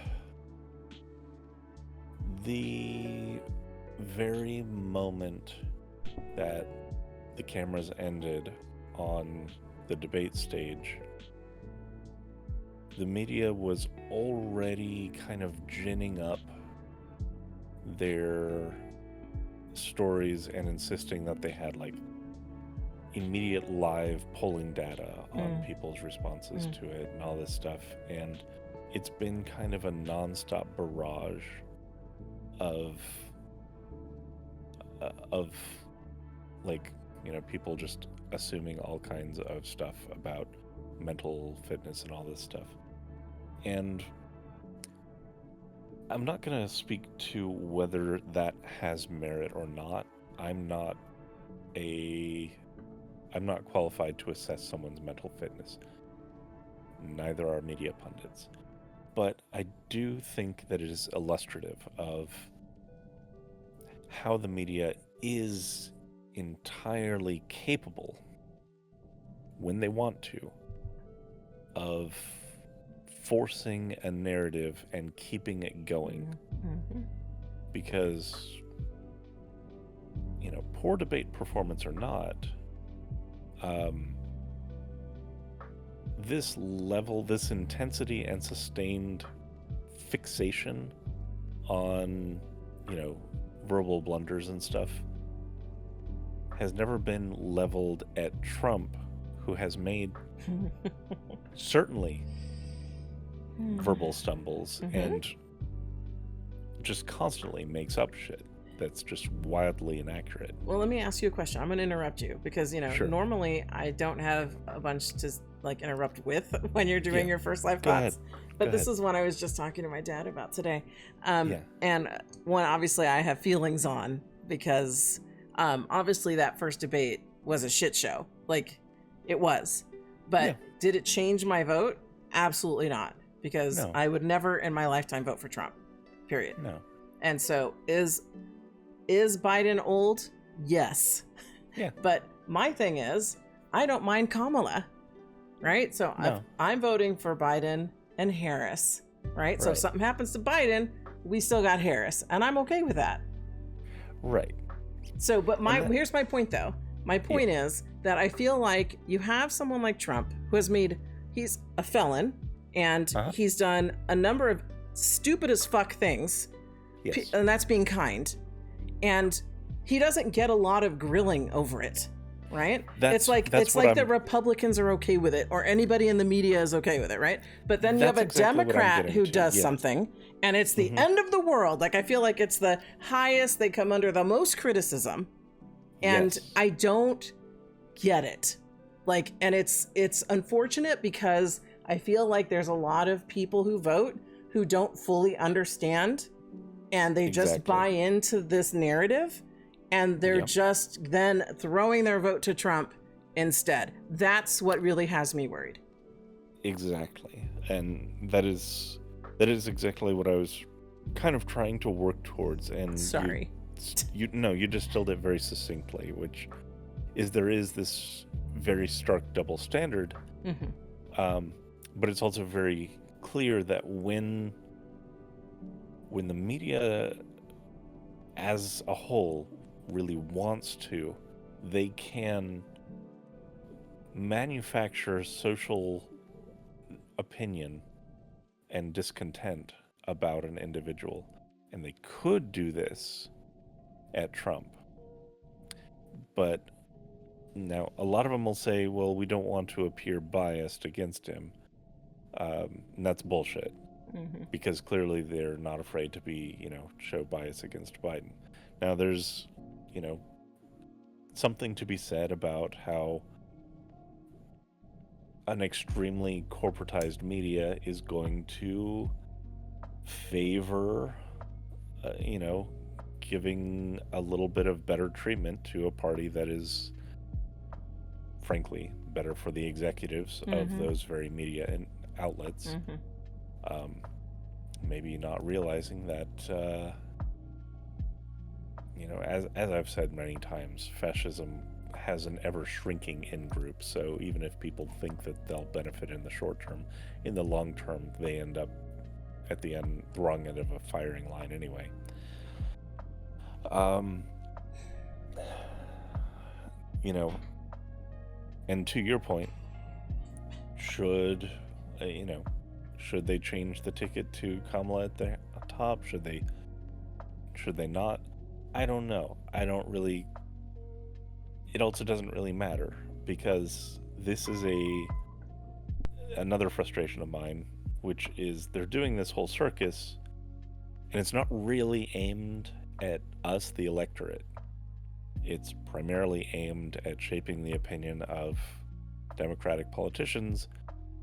the very moment that the cameras ended on the debate stage, the media was already kind of ginning up their stories and insisting that they had like immediate live polling data on people's responses to it and all this stuff. And it's been kind of a nonstop barrage of like, people just assuming all kinds of stuff about mental fitness and all this stuff. And I'm not going to speak to whether that has merit or not. I'm not qualified to assess someone's mental fitness. Neither are media pundits. But I do think that it is illustrative of how the media is entirely capable, when they want to, of forcing a narrative and keeping it going. Because, poor debate performance or not, this level, this intensity and sustained fixation on, verbal blunders and stuff has never been leveled at Trump, who has made certainly verbal stumbles and just constantly makes up shit that's just wildly inaccurate. Well, let me ask you a question. I'm going to interrupt you because, Sure. normally I don't have a bunch to interrupt with when you're doing your First Life Go Thoughts. ahead. But this is one I was just talking to my dad about today. Yeah. And one, obviously, I have feelings on because obviously that first debate was a shit show. Like, it was. But did it change my vote? Absolutely not. Because No. I would never in my lifetime vote for Trump. Period. No. And so is Biden old? Yes. Yeah. But my thing is, I don't mind Kamala, right? So No. I'm voting for Biden and Harris, right? So if Right. something happens to Biden, we still got Harris, and I'm okay with that. Right. So, but here's my point, though. My point is that I feel like you have someone like Trump who he's a felon, and he's done a number of stupid as fuck things, and that's being kind. And he doesn't get a lot of grilling over it. right? That's it's what like the Republicans are okay with it, or anybody in the media is okay with it, right? But then you have a exactly Democrat who does yes. something, and it's the end of the world. Like, I feel like it's the highest, they come under the most criticism, and Yes. I don't get it. Like, and it's unfortunate because I feel like there's a lot of people who vote who don't fully understand, and they just buy into this narrative, and they're just then throwing their vote to Trump instead. That's what really has me worried. Exactly. And that is exactly what I was kind of trying to work towards. And sorry, you distilled it very succinctly, which is there is this very stark double standard. But it's also very clear that when the media as a whole really wants to, they can manufacture social opinion and discontent about an individual. And they could do this at Trump. But now a lot of them will say, well, we don't want to appear biased against him. And that's bullshit. Because clearly they're not afraid to be, show bias against Biden. Now there's, something to be said about how an extremely corporatized media is going to favor, giving a little bit of better treatment to a party that is, frankly, better for the executives of those very media and outlets. Maybe not realizing that, as I've said many times, fascism has an ever-shrinking in-group, so even if people think that they'll benefit in the short term, in the long term, they end up at the wrong end of a firing line anyway. And to your point, should they change the ticket to Kamala at the top? Should they not? I don't know. It also doesn't really matter, because this is another frustration of mine, which is they're doing this whole circus, and it's not really aimed at us, the electorate. It's primarily aimed at shaping the opinion of Democratic politicians,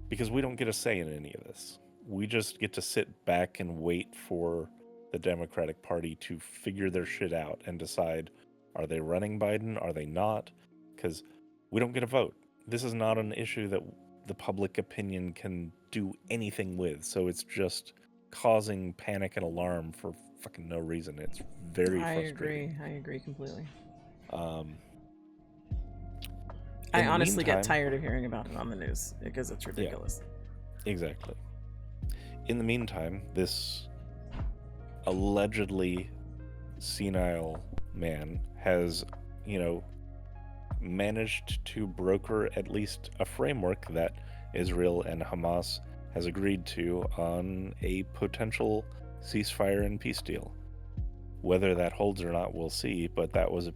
because we don't get a say in any of this. We just get to sit back and wait for the Democratic Party to figure their shit out and decide, are they running Biden? Are they not? Because we don't get a vote. This is not an issue that the public opinion can do anything with. So it's just causing panic and alarm for fucking no reason. It's very frustrating. I agree completely. In I the honestly meantime- get tired of hearing about it on the news because it's ridiculous. Exactly. In the meantime, this allegedly senile man has, managed to broker at least a framework that Israel and Hamas has agreed to on a potential ceasefire and peace deal. Whether that holds or not, we'll see, but that was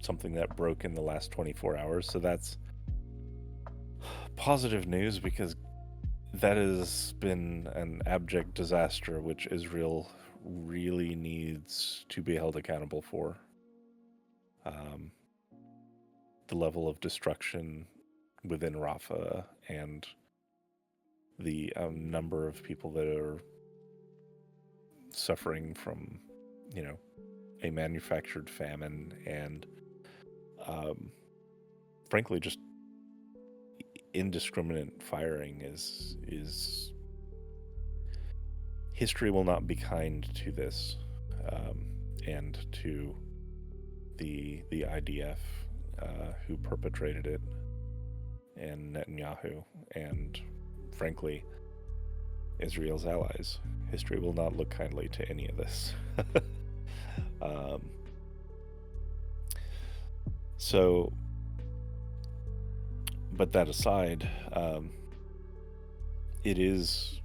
something that broke in the last 24 hours, so that's positive news, because that has been an abject disaster which Israel really needs to be held accountable for. The level of destruction within Rafah and the number of people that are suffering from, a manufactured famine, and frankly, just indiscriminate firing is history will not be kind to this, and to the IDF who perpetrated it, and Netanyahu, and frankly, Israel's allies. History will not look kindly to any of this. So, but that aside, it is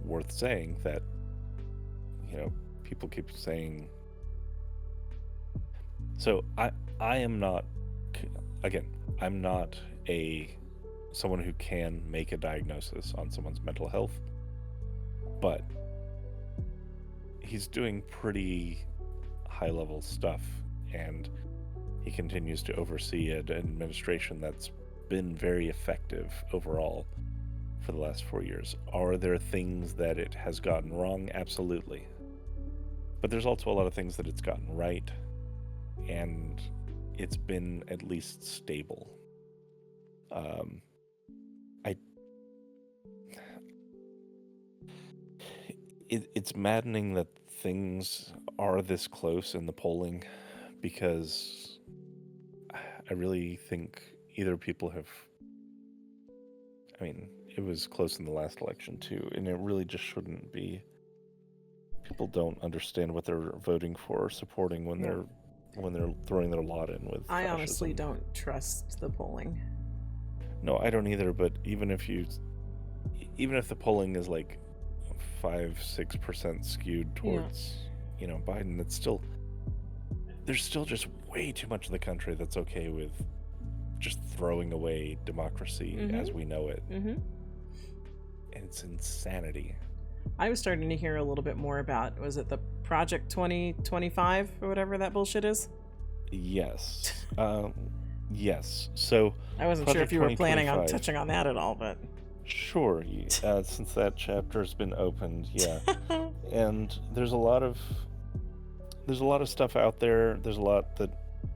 worth saying that, people keep saying. So I am not again, I'm not someone who can make a diagnosis on someone's mental health, but he's doing pretty high-level stuff, and he continues to oversee an administration that's been very effective overall for the last 4 years. Are there things that it has gotten wrong? Absolutely. But there's also a lot of things that it's gotten right, and it's been at least stable. It's maddening that things are this close in the polling, because I really think either people have... I mean, it was close in the last election too, and it really just shouldn't be. People don't understand what they're voting for or supporting when they're throwing their lot in with I fascism. honestly don't trust the polling. No, I don't either, but even if the polling is like 5-6% skewed towards Biden, it's still... There's still just way too much of the country that's okay with just throwing away democracy as we know it. And it's insanity. I was starting to hear a little bit more about, was it the Project 2025 or whatever that bullshit is? Yes. Yes. So I wasn't sure if you were planning on touching on that at all, but... Sure. Since that chapter's been opened, yeah. And there's a lot of stuff out there. There's a lot that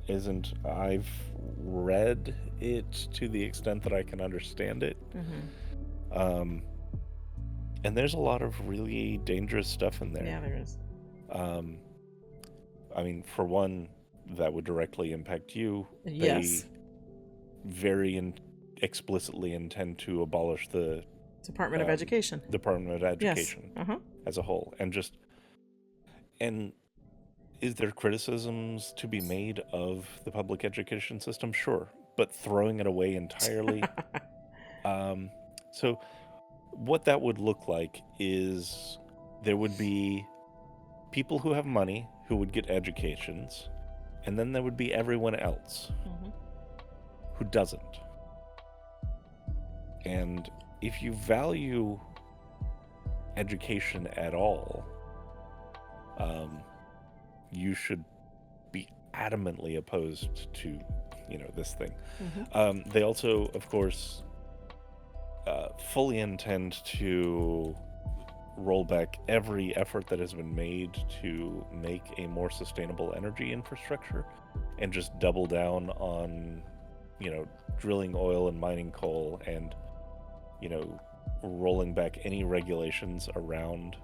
isn't... I've read it to the extent that I can understand it. And there's a lot of really dangerous stuff in there. Yeah, there is. I mean, for one, that would directly impact you. Yes. They very explicitly intend to abolish the Department of Education. Department of Education Yes. as a whole. And is there criticisms to be made of the public education system? Sure. But throwing it away entirely. So what that would look like is there would be people who have money who would get educations, and then there would be everyone else who doesn't. And if you value education at all, you should be adamantly opposed to, this thing. They also, of course, fully intend to roll back every effort that has been made to make a more sustainable energy infrastructure, and just double down on, drilling oil and mining coal, and, rolling back any regulations around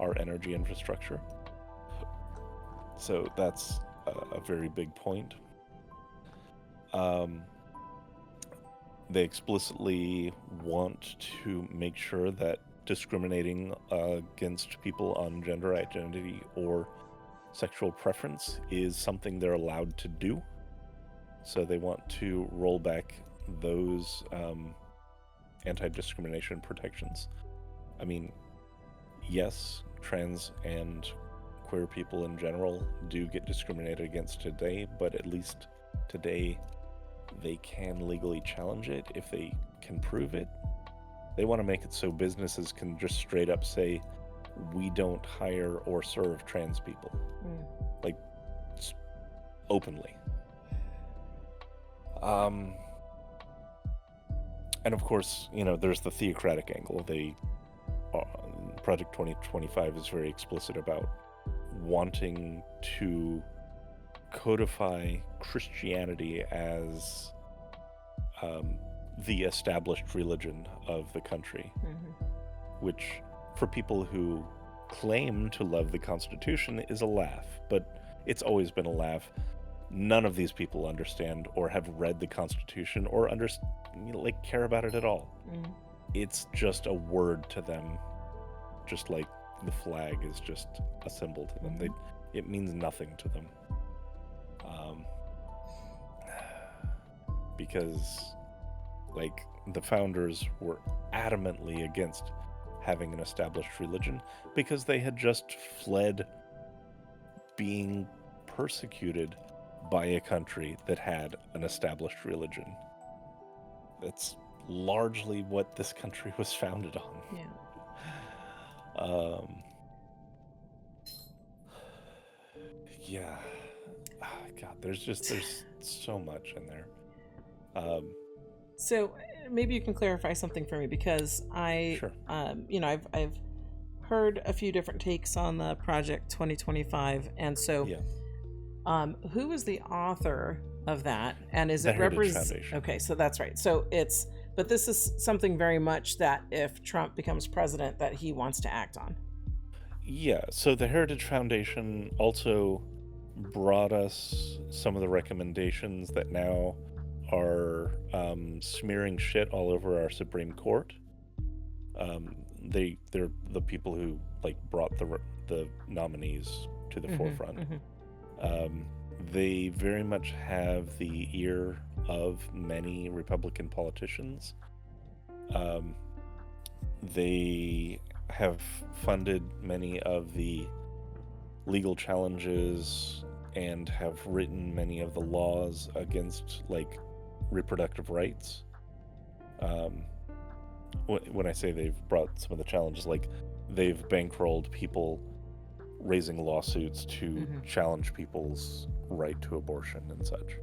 our energy infrastructure. So that's a very big point. They explicitly want to make sure that discriminating against people on gender identity or sexual preference is something they're allowed to do. So they want to roll back those anti-discrimination protections. I mean, yes, trans and queer people in general do get discriminated against today, but at least today they can legally challenge it if they can prove it. They want to make it so businesses can just straight up say, we don't hire or serve trans people. Like, openly. And of course, there's the theocratic angle. Project 2025 is very explicit about wanting to codify Christianity as the established religion of the country, which for people who claim to love the Constitution is a laugh, but it's always been a laugh. None of these people understand or have read the Constitution or care about it at all. It's just a word to them, just like the flag is just a symbol to them. It means nothing to them. Because the founders were adamantly against having an established religion because they had just fled being persecuted by a country that had an established religion. That's largely what this country was founded on. Yeah. Yeah. God, there's so much in there. So maybe you can clarify something for me, because Sure. I've heard a few different takes on the project 2025, and so who is the author of that, and is The it Heritage Foundation. Okay, so that's right. So but this is something very much that if Trump becomes president, that he wants to act on. Yeah, so the Heritage Foundation also brought us some of the recommendations that now are smearing shit all over our Supreme Court. They're the people who brought the nominees to the forefront. They very much have the ear of many Republican politicians. They have funded many of the legal challenges and have written many of the laws against reproductive rights. When I say they've brought some of the challenges, they've bankrolled people raising lawsuits to challenge people's right to abortion and such.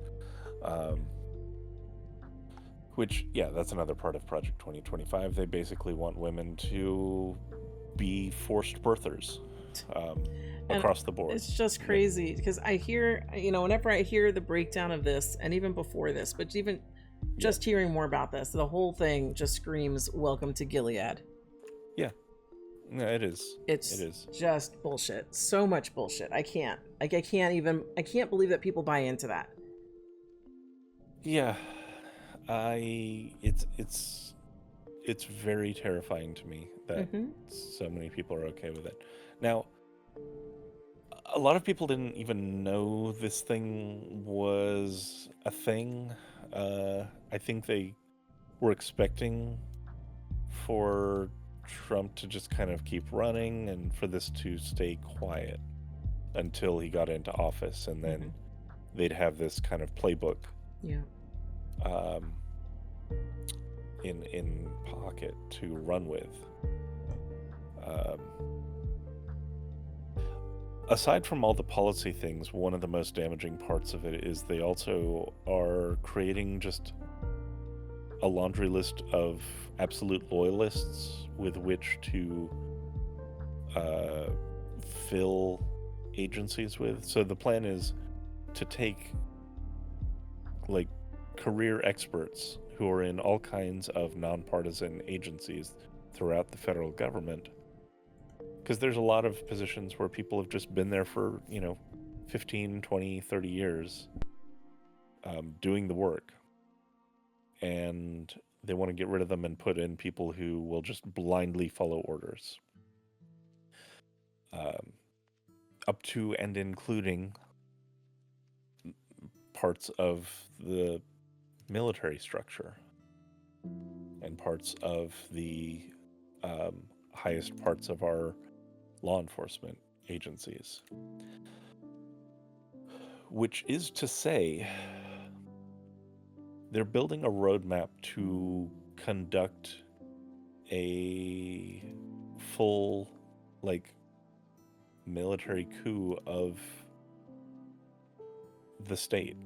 Which, that's another part of Project 2025. They basically want women to be forced birthers across the board. It's just crazy, because I hear, whenever I hear the breakdown of this, and even before this, but even just hearing more about this, the whole thing just screams, welcome to Gilead. Yeah. No, it is. It is just bullshit. So much bullshit. I can't believe that people buy into that. Yeah. It's very terrifying to me that so many people are okay with it. Now, a lot of people didn't even know this thing was a thing. I think they were expecting for Trump to just kind of keep running and for this to stay quiet until he got into office, and then they'd have this kind of playbook in pocket to run with. Aside from all the policy things, one of the most damaging parts of it is they also are creating just a laundry list of absolute loyalists with which to fill agencies with. So the plan is to take career experts who are in all kinds of nonpartisan agencies throughout the federal government, because there's a lot of positions where people have just been there for 15, 20, 30 years doing the work, and they want to get rid of them and put in people who will just blindly follow orders, up to and including parts of the military structure and parts of the highest parts of our law enforcement agencies. Which is to say, they're building a roadmap to conduct a full, military coup of the state.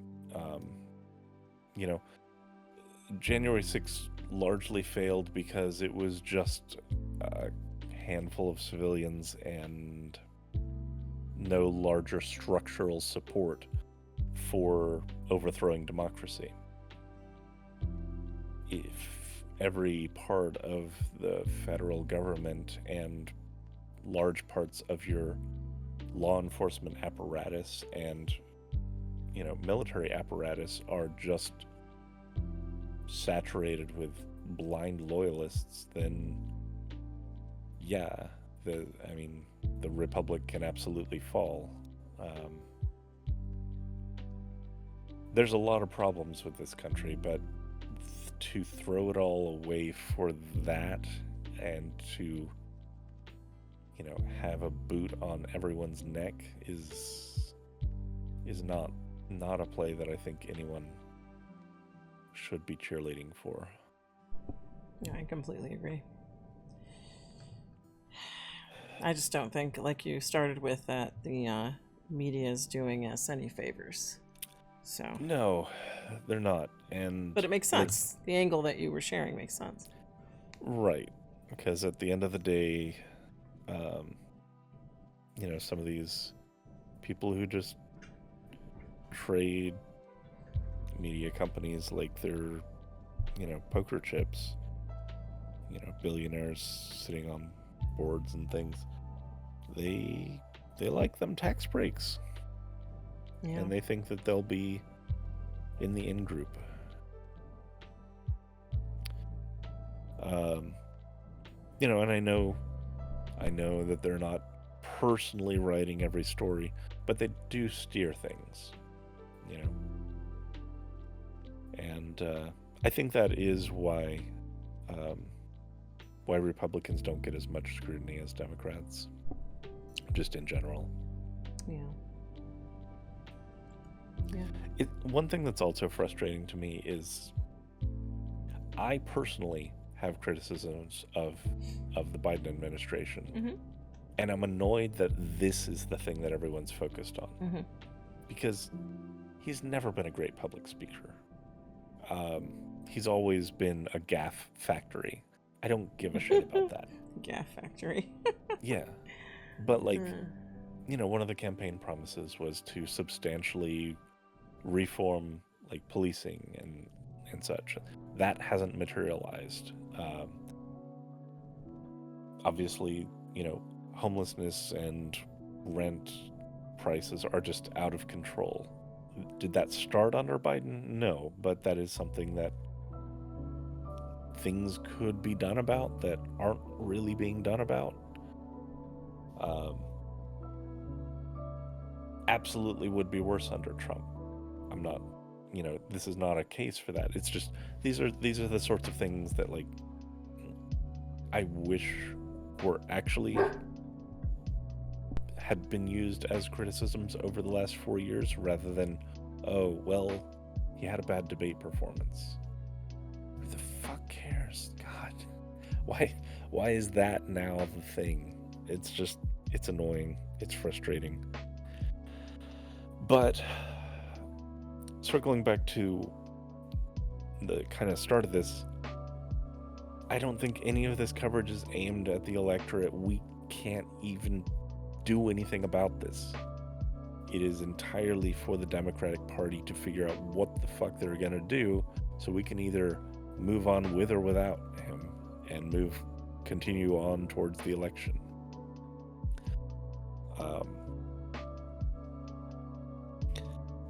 January 6th largely failed because it was just a handful of civilians and no larger structural support for overthrowing democracy. If every part of the federal government and large parts of your law enforcement apparatus and military apparatus are just saturated with blind loyalists, then the republic can absolutely fall. There's a lot of problems with this country, but to throw it all away for that and to have a boot on everyone's neck is not not a play that I think anyone should be cheerleading for. Yeah, I completely agree. I just don't think, like you started with, that the media is doing us any favors. So. No, they're not. But it makes sense. The angle that you were sharing makes sense. Right. Because at the end of the day, some of these people who just trade media companies like they're, poker chips, billionaires sitting on boards and things, they like them tax breaks. Yeah. And they think that they'll be in the in group. And I know that they're not personally writing every story, but they do steer things, And I think that is why Republicans don't get as much scrutiny as Democrats, just in general. Yeah. One thing that's also frustrating to me is I personally have criticisms of the Biden administration, mm-hmm. and I'm annoyed that this is the thing that everyone's focused on, mm-hmm. because he's never been a great public speaker. He's always been a gaffe factory. I don't give a shit about that. Gaffe factory. Yeah, but one of the campaign promises was to substantially reform policing and such. That hasn't materialized. Obviously, homelessness and rent prices are just out of control. Did that start under Biden? No, but that is something that things could be done about that aren't really being done about. Absolutely would be worse under Trump. I'm not, this is not a case for that. It's just these are the sorts of things that I wish were actually had been used as criticisms over the last 4 years, rather than, oh well, he had a bad debate performance. Who the fuck cares? God, why is that now the thing? It's annoying. It's frustrating. But circling back to the kind of start of this, I don't think any of this coverage is aimed at the electorate. We can't even do anything about this. It is entirely for the Democratic Party to figure out what the fuck they're gonna do, so we can either move on with or without him and continue on towards the election.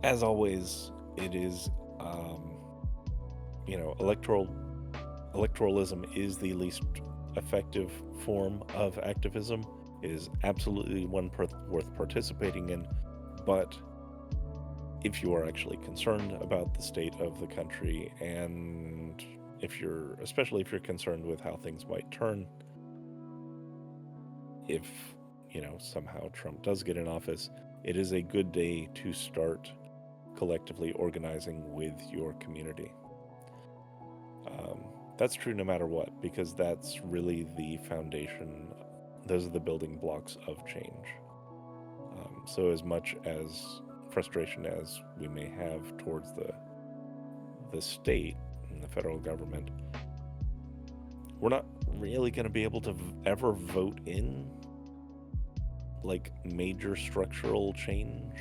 As always, it is, electoralism is the least effective form of activism. It is absolutely one worth participating in, but if you are actually concerned about the state of the country, and especially if you're concerned with how things might turn, if, somehow Trump does get in office, it is a good day to start collectively organizing with your community. That's true no matter what, because that's really the foundation. Those are the building blocks of change. So as much as frustration as we may have towards the state and the federal government, we're not really going to be able to ever vote in major structural change.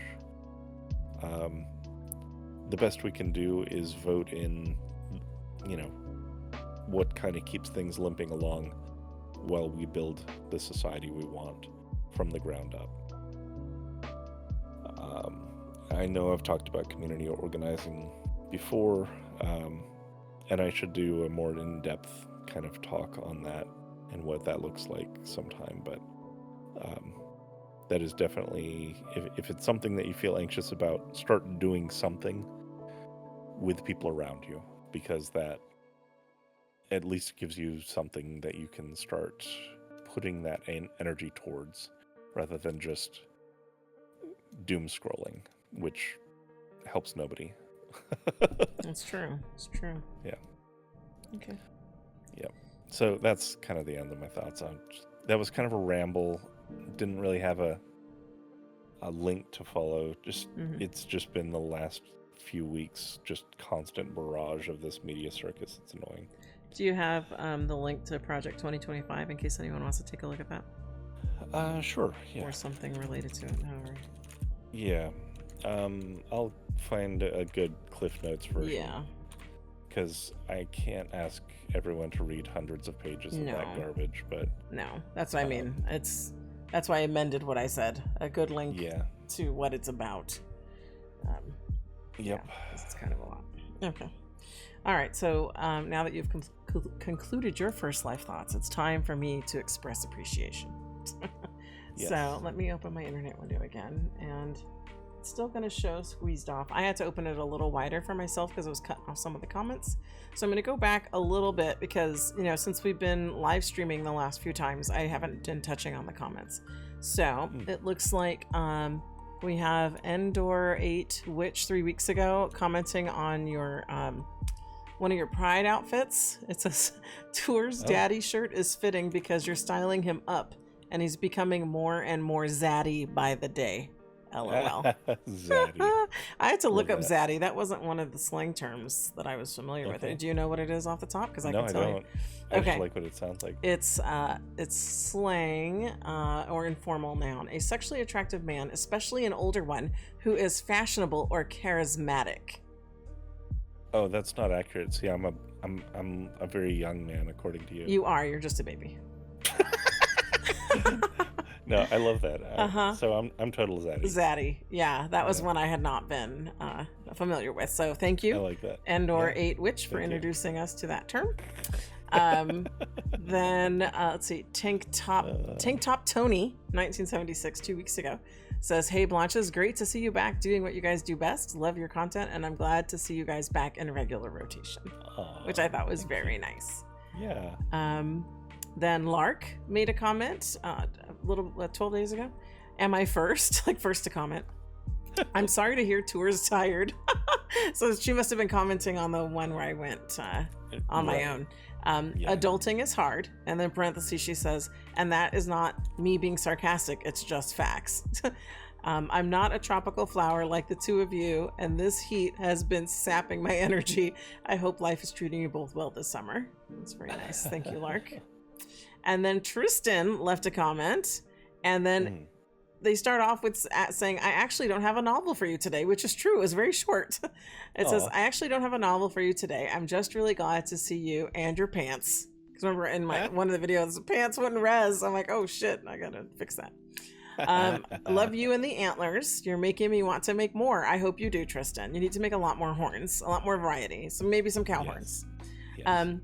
The best we can do is vote in, what kind of keeps things limping along while we build the society we want from the ground up. I know I've talked about community organizing before, and I should do a more in-depth kind of talk on that and what that looks like sometime, but that is definitely, if it's something that you feel anxious about, start doing something with people around you, because that at least gives you something that you can start putting that energy towards, rather than just doom scrolling, which helps nobody. That's true. It's true. Yeah. Okay. Yep. So that's kind of the end of my thoughts on. That was kind of a ramble. Didn't really have a link to follow. Just It's just been the last few weeks, just constant barrage of this media circus. It's annoying. Do you have the link to Project 2025 in case anyone wants to take a look at that? Sure. Yeah. Or something related to it, however. Yeah. I'll find a good Cliff Notes version. Yeah. Because I can't ask everyone to read hundreds of pages of that garbage, but... No, that's what I mean. That's why I amended what I said. A good link to what it's about. Yep. Yeah, it's kind of a lot. Okay. All right, so now that you've concluded your first life thoughts, it's time for me to express appreciation. Yes. So let me open my internet window again, and it's still going to show squeezed off. I had to open it a little wider for myself because it was cutting off some of the comments. So I'm going to go back a little bit because, you know, since we've been live streaming the last few times, I haven't been touching on the comments. So it looks like we have Endor 8 Witch 3 weeks ago commenting on your one of your Pride outfits. It says, Tour's daddy shirt is fitting because you're styling him up and he's becoming more and more zaddy by the day. LOL. Zaddy. I had to look up zaddy. That wasn't one of the slang terms that I was familiar with. Do you know what it is off the top? Because I can tell you. I just like what it sounds like. It's slang or informal noun. A sexually attractive man, especially an older one, who is fashionable or charismatic. Oh, that's not accurate. See, I'm a very young man, according to you. You are. You're just a baby. No, I love that. So I'm total zaddy. Zaddy, yeah, that was one I had not been familiar with. So thank you. I like that. Endor 8 Witch for introducing us to that term. Then let's see, Tank Top Tony, 1976, 2 weeks ago, says, "Hey Blanches, great to see you back doing what you guys do best. Love your content, and I'm glad to see you guys back in regular rotation," which I thought was very nice. Yeah. Then Lark made a comment a little 12 days ago. Am I first? Like first to comment. I'm sorry to hear Tour's tired. So she must have been commenting on the one where I went on my own. Adulting is hard. And then parentheses she says, and that is not me being sarcastic. It's just facts. I'm not a tropical flower like the two of you, and this heat has been sapping my energy. I hope life is treating you both well this summer. That's very nice. Thank you, Lark. And then Tristan left a comment, and then they start off with saying, I actually don't have a novel for you today, which is true. It's very short. It says, I actually don't have a novel for you today. I'm just really glad to see you and your pants. Because remember in one of the videos, the pants wouldn't res. I'm like, oh shit, I gotta fix that. Love you and the antlers. You're making me want to make more. I hope you do, Tristan. You need to make a lot more horns, a lot more variety. So maybe some cow horns. Yes.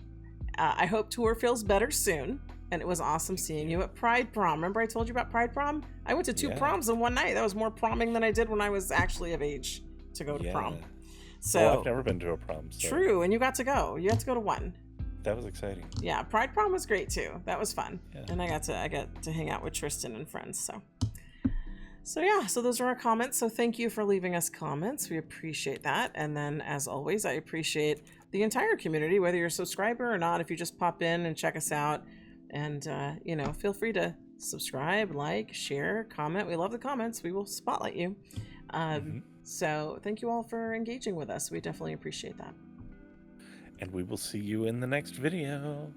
I hope Tour feels better soon. And it was awesome seeing you at Pride Prom. Remember I told you about Pride Prom? I went to 2 proms in one night. That was more promming than I did when I was actually of age to go to prom. So I've never been to a prom. So. True, and you got to go. You had to go to one. That was exciting. Yeah, Pride Prom was great too. That was fun. Yeah. And I got to hang out with Tristan and friends. So those are our comments. So thank you for leaving us comments. We appreciate that. And then as always, I appreciate the entire community, whether you're a subscriber or not. If you just pop in and check us out. And, feel free to subscribe, like, share, comment. We love the comments. We will spotlight you. So thank you all for engaging with us. We definitely appreciate that. And we will see you in the next video.